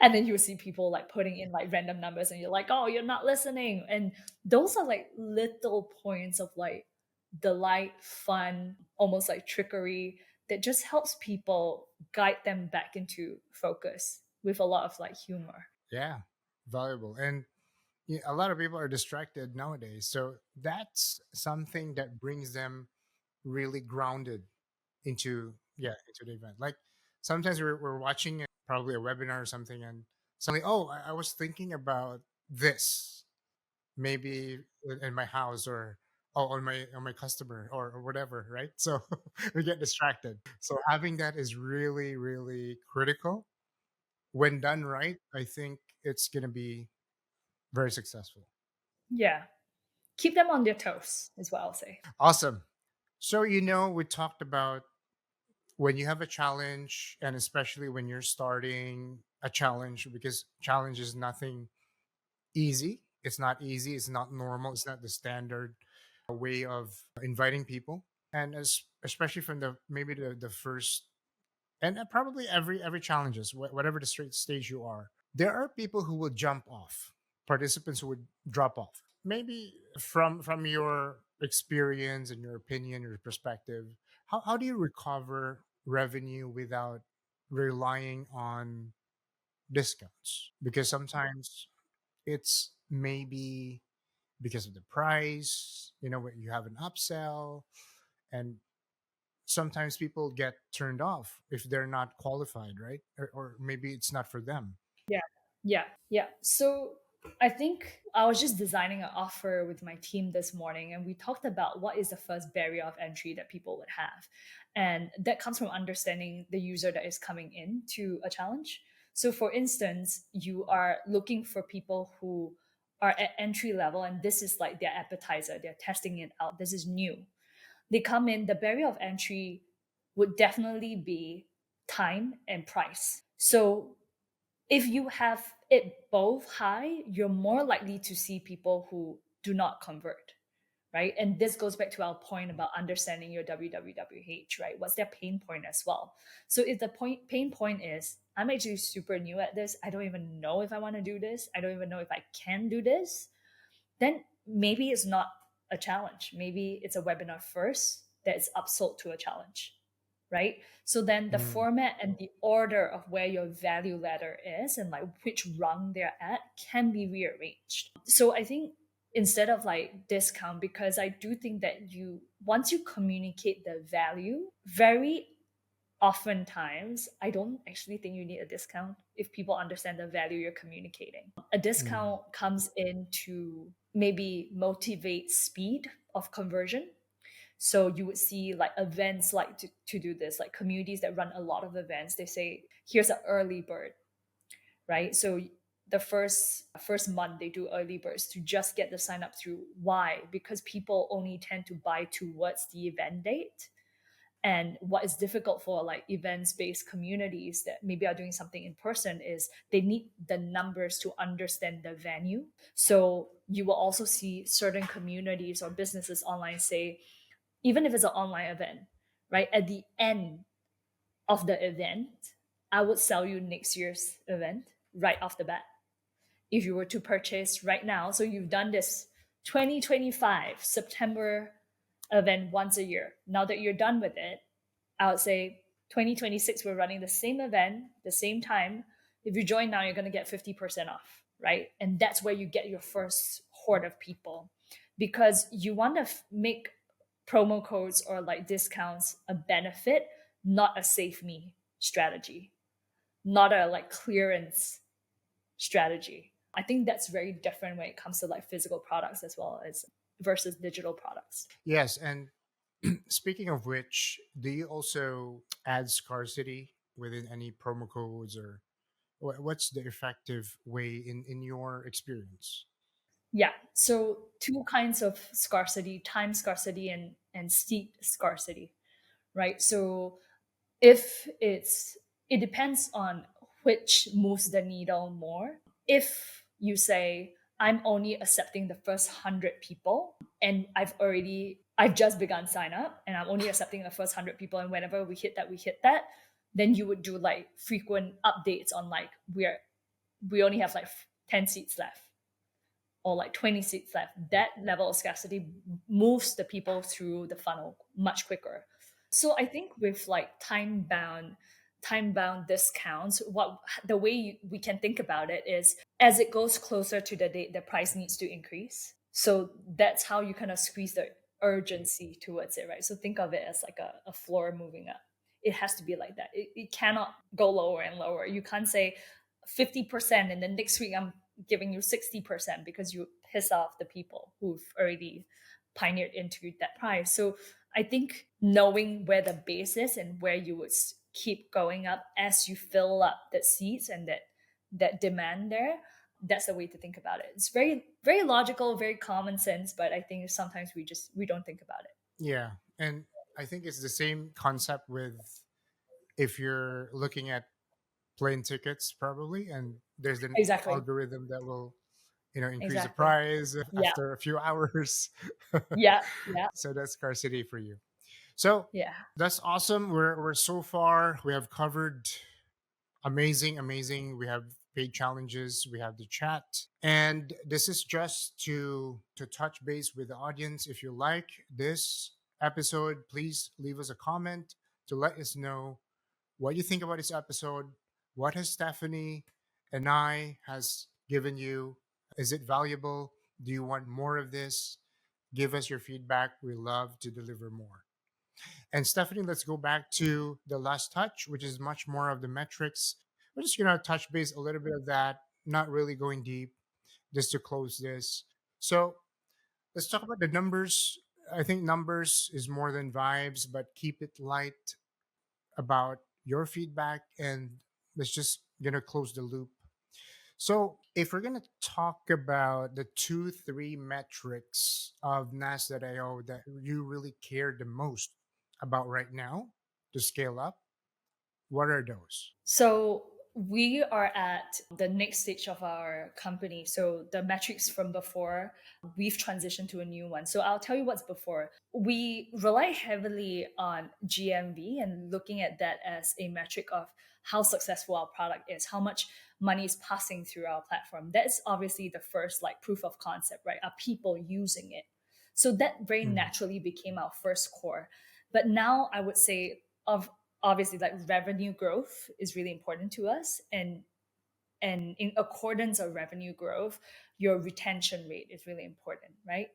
And then you'll see people like putting in like random numbers and you're like, oh, you're not listening. And those are like little points of like delight, fun, almost like trickery that just helps people guide them back into focus with a lot of like humor. Yeah, valuable. And a lot of people are distracted nowadays, so that's something that brings them really grounded into the event. Like sometimes we're watching probably a webinar or something, and suddenly, oh, I was thinking about this, maybe in my house, or oh, on my customer, or whatever, right? So we get distracted. So having that is really really critical. When done right, I think it's gonna be very successful. Yeah. Keep them on their toes, is what I'll say. Awesome. So we talked about when you have a challenge, and especially when you're starting a challenge, because challenge is nothing easy. It's not easy, it's not normal, it's not the standard way of inviting people. And especially from the maybe the first, and probably every challenges, whatever the straight stage you are, there are people who will jump off, participants who would drop off. Maybe from your experience and your opinion, your perspective, how do you recover revenue without relying on discounts? Because sometimes it's maybe because of the price, when you have an upsell, and sometimes people get turned off if they're not qualified, right? Or maybe it's not for them. Yeah. Yeah. Yeah. So I think I was just designing an offer with my team this morning, and we talked about what is the first barrier of entry that people would have. And that comes from understanding the user that is coming in to a challenge. So, for instance, you are looking for people who are at entry level, and this is like their appetizer. They're testing it out. This is new. They come in, the barrier of entry would definitely be time and price. So, if you have it both high, you're more likely to see people who do not convert, right? And this goes back to our point about understanding your WWWH, right? What's their pain point as well? So if the pain point is, I'm actually super new at this, I don't even know if I want to do this, I don't even know if I can do this, then maybe it's not a challenge. Maybe it's a webinar first that is upsold to a challenge, right? So then the Mm, format and the order of where your value ladder is and like which rung they're at can be rearranged. So I think instead of like discount, because I do think that you once you communicate the value, very oftentimes I don't actually think you need a discount if people understand the value you're communicating. A mm, discount comes in to maybe motivate speed of conversion. So you would see like events like to do this, like communities that run a lot of events, they say here's an early bird, right? So the first month they do early birds to just get the sign up through. Why? Because people only tend to buy towards the event date. And what is difficult for like events based communities that maybe are doing something in person is they need the numbers to understand the venue. So you will also see certain communities or businesses online say, even if it's an online event, right? At the end of the event, I would sell you next year's event right off the bat if you were to purchase right now. So you've done this 2025 September event once a year. Now that you're done with it, I would say 2026, we're running the same event, the same time. If you join now, you're going to get 50% off, right? And that's where you get your first horde of people because you want to make promo codes or like discounts a benefit, not a save me strategy, not a like clearance strategy. I think that's very different when it comes to like physical products as well as versus digital products. yes, and speaking of which, do you also add scarcity within any promo codes, or what's the effective way in your experience? Yeah. So two kinds of scarcity, time scarcity and seat scarcity, right? So if it depends on which moves the needle more. If you say I'm only accepting the first 100 people and I've just begun sign up and I'm only accepting the first 100 people and whenever we hit that, then you would do like frequent updates on like we only have like 10 seats left or like 20 seats left. That level of scarcity moves the people through the funnel much quicker. So I think with like time bound discounts, what the way we can think about it is as it goes closer to the date, the price needs to increase. So that's how you kind of squeeze the urgency towards it, right? So think of it as like a floor moving up. It has to be like that. It cannot go lower and lower. You can't say 50% and then next week I'm giving you 60% because you piss off the people who've already pioneered into that price. So I think knowing where the base is and where you would keep going up as you fill up the seats and that demand there, that's the way to think about it. It's very very logical, very common sense, but I think sometimes we don't think about it. Yeah, and I think it's the same concept with if you're looking at plane tickets, probably, and there's an Exactly. algorithm that will increase the Exactly. price Yeah. after a few hours. Yeah. Yeah. So that's scarcity for you. So Yeah. that's awesome. We're so far. We have covered amazing, amazing. We have paid challenges. We have the chat, and this is just to touch base with the audience. If you like this episode, please leave us a comment to let us know what you think about this episode. What has Stephanie and I has given you? Is it valuable? Do you want more of this? Give us your feedback. We love to deliver more. And Stephanie, let's go back to the last touch, which is much more of the metrics. We're just gonna touch base a little bit of that, not really going deep, just to close this. So let's talk about the numbers. I think numbers is more than vibes, but keep it light about your feedback and let's just gonna close the loop. So if we're gonna talk about the 2, 3 metrics of Nas.io that you really care the most about right now to scale up, what are those? So we are at the next stage of our company. So the metrics from before, we've transitioned to a new one. So I'll tell you what's before. We rely heavily on GMV and looking at that as a metric of how successful our product is, how much money is passing through our platform. That's obviously the first like proof of concept, right? Are people using it? So that very Mm, naturally became our first core. But now I would say of obviously like revenue growth is really important to us, and in accordance of revenue growth, your retention rate is really important, right?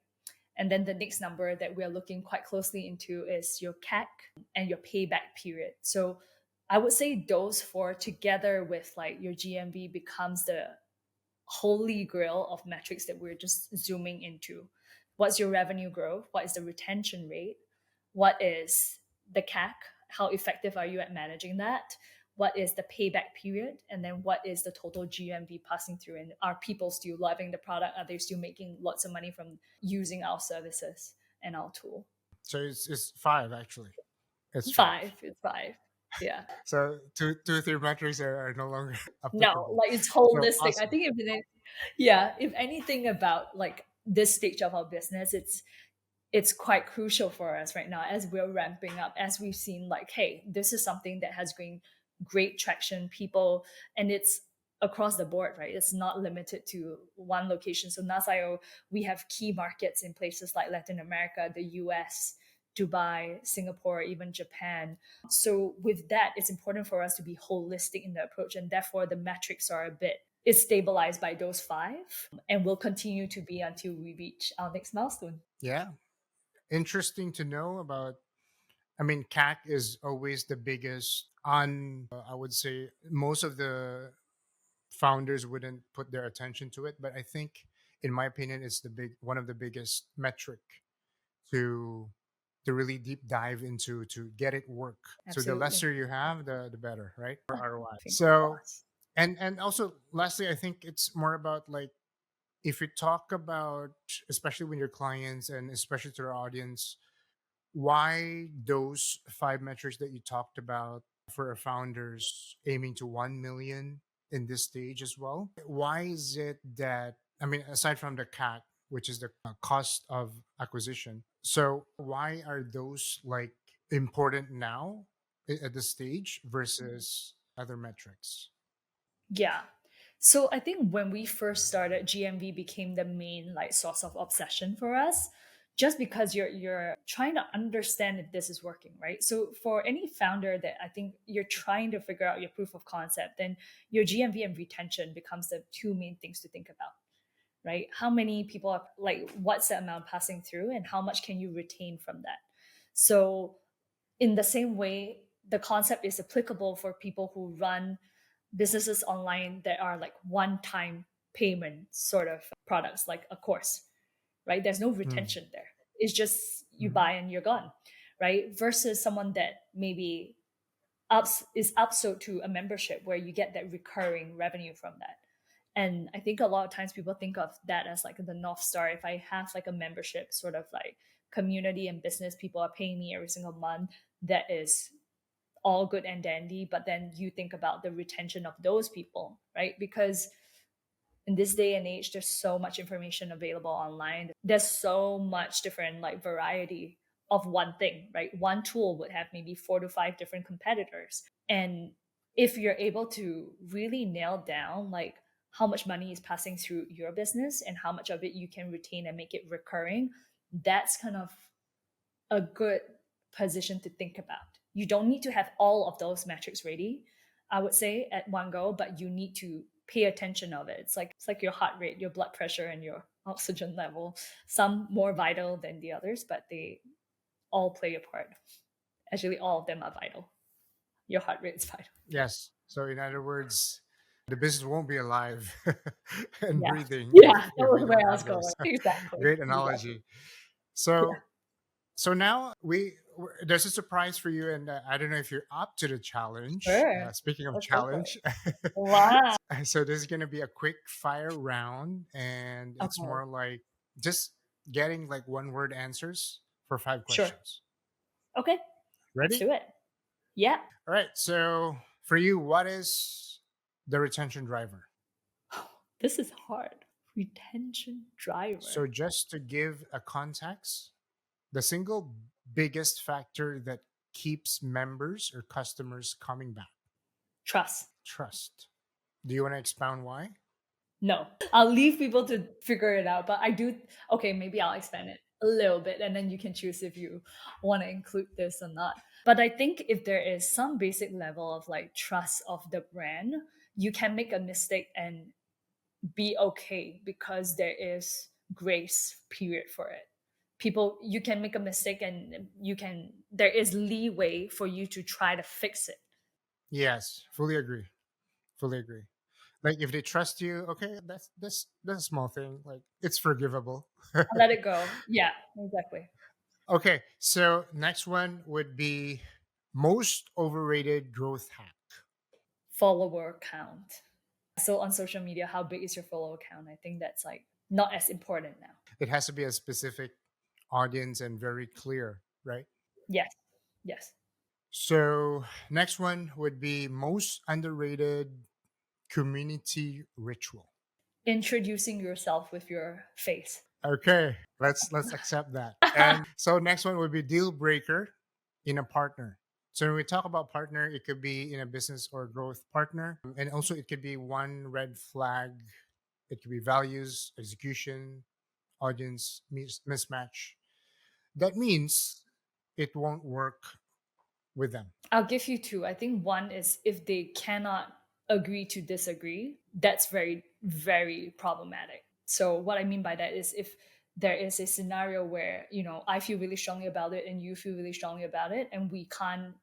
And then the next number that we're looking quite closely into is your CAC and your payback period. So I would say those four together with like your GMV becomes the holy grail of metrics that we're just zooming into. What's your revenue growth? What is the retention rate? What is the CAC? How effective are you at managing that? What is the payback period? And then what is the total GMV passing through? And are people still loving the product? Are they still making lots of money from using our services and our tool? so it's five actually. It's five. Five is five. Yeah. So 2, 3 metrics are no longer No, applicable. like it's So holistic. I awesome. think yeah, if anything about like this stage of our business, it's quite crucial for us right now as we're ramping up, as we've seen like, hey, this is something that has gained great traction, people, and it's across the board, right? It's not limited to one location. So Nasio, we have key markets in places like Latin America, the US, Dubai, Singapore, even Japan. So with that, it's important for us to be holistic in the approach, and therefore the metrics are a bit is stabilized by those five and will continue to be until we reach our next milestone. Yeah. Interesting to know about. I mean, CAC is always the biggest on, I would say most of the founders wouldn't put their attention to it, but I think, in my opinion, it's the big one of the biggest metric to really deep dive into to get it work. So the Absolutely. lesser you have, the better, right? For ROI. Fingers So crossed. and also lastly, I think it's more about like if you talk about, especially when your clients and especially to our audience, why those 5 metrics that you talked about for our founders aiming to 1 million in this stage as well? Why is it that, I mean, aside from the CAC, which is the cost of acquisition, so why are those like important now at this stage versus other metrics? Yeah. So I think when we first started, GMV became the main like source of obsession for us, just because you're trying to understand if this is working, right? So for any founder that I think you're trying to figure out your proof of concept, then your GMV and retention becomes the two main things to think about, right? How many people are like what's the amount passing through and how much can you retain from that? So in the same way, the concept is applicable for people who run businesses online that are like one time payment sort of products, like a course, right? There's no Mm, retention there. It's just you mhm. buy and you're gone, right? Versus someone that maybe is upsold to a membership where you get that recurring revenue from that. And I think a lot of times people think of that as like the North Star. If I have like a membership, sort of like community and business, people are paying me every single month, that is all good and dandy. But then you think about the retention of those people, right? Because in this day and age, there's so much information available online. There's so much different like variety of one thing, right? One tool would have maybe 4 to 5 different competitors. And if you're able to really nail down like how much money is passing through your business and how much of it you can retain and make it recurring, that's kind of a good position to think about. You don't need to have all of those metrics ready, I would say, at one go, but you need to pay attention of it. It's like your heart rate, your blood pressure, and your oxygen level. Some more vital than the others, but they all play a part. Actually, all of them are vital. Your heart rate is vital. Yes. So in other words, the business won't be alive and Yeah. breathing Yeah, that if we was where don't I was have going. those. Exactly. Great Exactly. analogy. Yeah. So now there's a surprise for you, and I don't know if you're up to the challenge. Sure. Speaking of Let's go for challenge, it. Wow. so this is gonna be a quick fire round, and it's Okay. more like just getting like one word answers for five Sure. questions. Okay. Let's Ready? do it. Yeah. All right. So for you, what is the retention driver? This is hard. Retention So driver. just to give a context, the single biggest factor that keeps members or customers coming back, Trust. trust. Do you want to expound why? No. I'll leave people to figure it out, but I do. Okay, maybe I'll expand it a little bit and then you can choose if you want to include this or not. But I think if there is some basic level of like trust of the brand, you can make a mistake and be okay because there is grace period for it. People, you can make a mistake and there is leeway for you to try to fix it. Yes, fully agree. Fully agree. Like if they trust you, okay, that's a small thing. Like it's forgivable. Let it go. Yeah, exactly. Okay, so next one would be most overrated growth hack. Follower count. So on social media, how big is your follower count? I think that's like not as important now. It has to be a specific audience and very clear, right? Yes. Yes. So next one would be most underrated community ritual. Introducing yourself with your face. Okay, let's accept that. And so next one would be deal breaker in a partner. So when we talk about partner, it could be in a business or growth partner, and also it could be one red flag. It could be values, execution, audience mismatch. That means it won't work with them. I'll give you two. I think one is if they cannot agree to disagree, that's very, very problematic. So, what I mean by that is if there is a scenario where, I feel really strongly about it and you feel really strongly about it, and we can't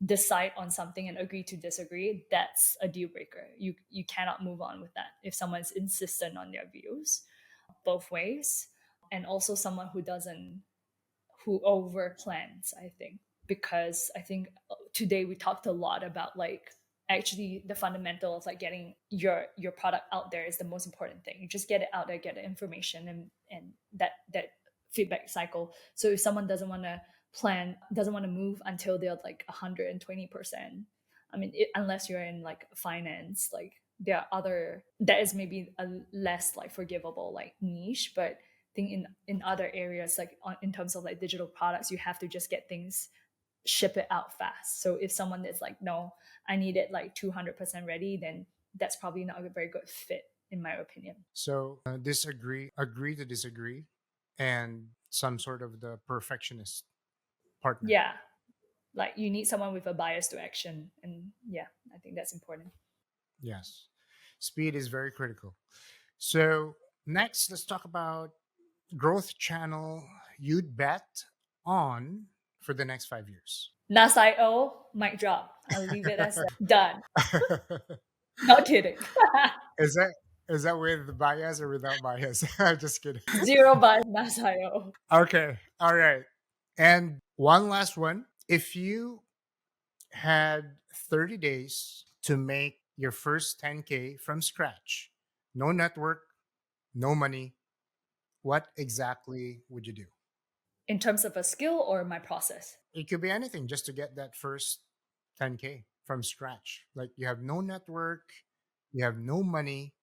decide on something and agree to disagree, that's a deal breaker. You cannot move on with that if someone's insistent on their views both ways. And also someone who over plans, I think, because I think today we talked a lot about like actually the fundamental of like getting your product out there is the most important thing. You just get it out there, get the information, and that feedback cycle. So if someone doesn't want to move until they're like 120%, I mean, unless you're in like finance, like there are other that is maybe a less like forgivable like niche, but think in other areas like in terms of like digital products, you have to just get things, ship it out fast. So if someone is like, no, I need it like 200% ready, then that's probably not a very good fit in my opinion. So disagree, agree to disagree, and some sort of the perfectionist partner. Yeah, like you need someone with a bias to action, and yeah, I think that's important. Yes, speed is very critical. So next, let's talk about growth channel you'd bet on for the next 5 years. NASIO, mic drop. I'll leave it as that. Done. Not kidding. is that is that with bias or without bias? Just kidding. Zero bias NASIO. Okay, all right. And one last one. If you had 30 days to make your first 10K from scratch, no network, no money, what exactly would you do? In terms of a skill or my process? It could be anything just to get that first 10K from scratch. Like you have no network, you have no money,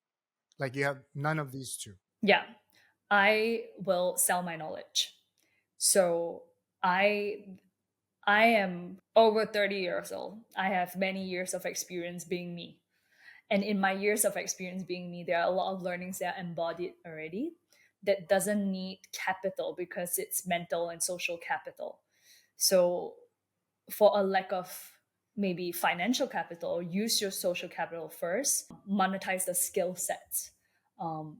like you have none of these two. Yeah, I will sell my knowledge. So I I am over 30 years old. I have many years of experience being me. And in my years of experience being me, there are a lot of learnings that are embodied already that doesn't need capital because it's mental and social capital. So for a lack of maybe financial capital, use your social capital first, monetize the skill sets.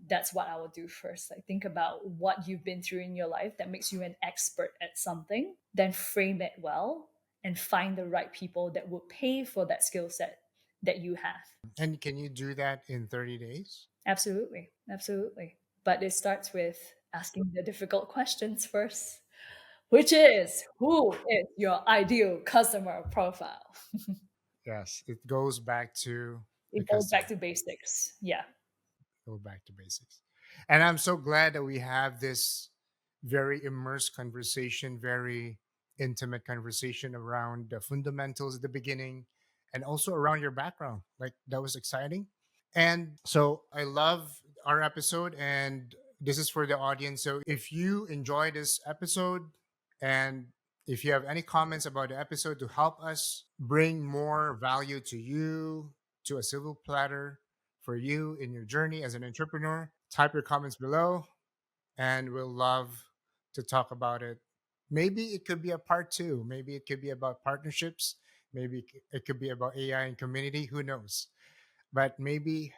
That's what I will do first. Like think about what you've been through in your life that makes you an expert at something, then frame it well and find the right people that will pay for that skill set that you have. And can you do that in 30 days? Absolutely. Absolutely. But it starts with asking the difficult questions first. which is who is your ideal customer profile? Yes, it goes back to the It goes back customer. to basics. Yeah. Go back to basics. And I'm so glad that we have this very immersed conversation, very intimate conversation around the fundamentals at the beginning and also around your background. Like that was exciting. And so I love our episode, and this is for the audience. So if you enjoy this episode and if you have any comments about the episode to help us bring more value to you, to a civil platter for you in your journey as an entrepreneur, type your comments below and we'll love to talk about it. Maybe it could be a part two. Maybe it could be about partnerships. Maybe it could be about AI and community. Who knows? But maybe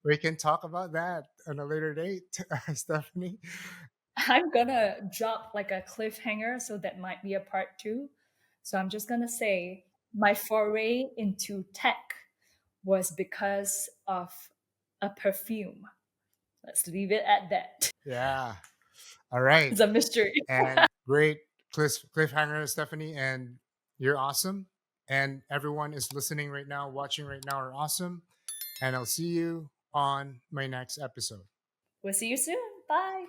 we can talk about that on a later date, Stephanie. I'm gonna drop like a cliffhanger, so that might be a part two. So I'm just gonna say my foray into tech was because of a perfume. Let's leave it at that. Yeah. All right. It's a mystery. And great cliffhanger, Stephanie. And you're awesome. And everyone is listening right now, watching right now are awesome. And I'll see you on my next episode. We'll see you soon. Bye.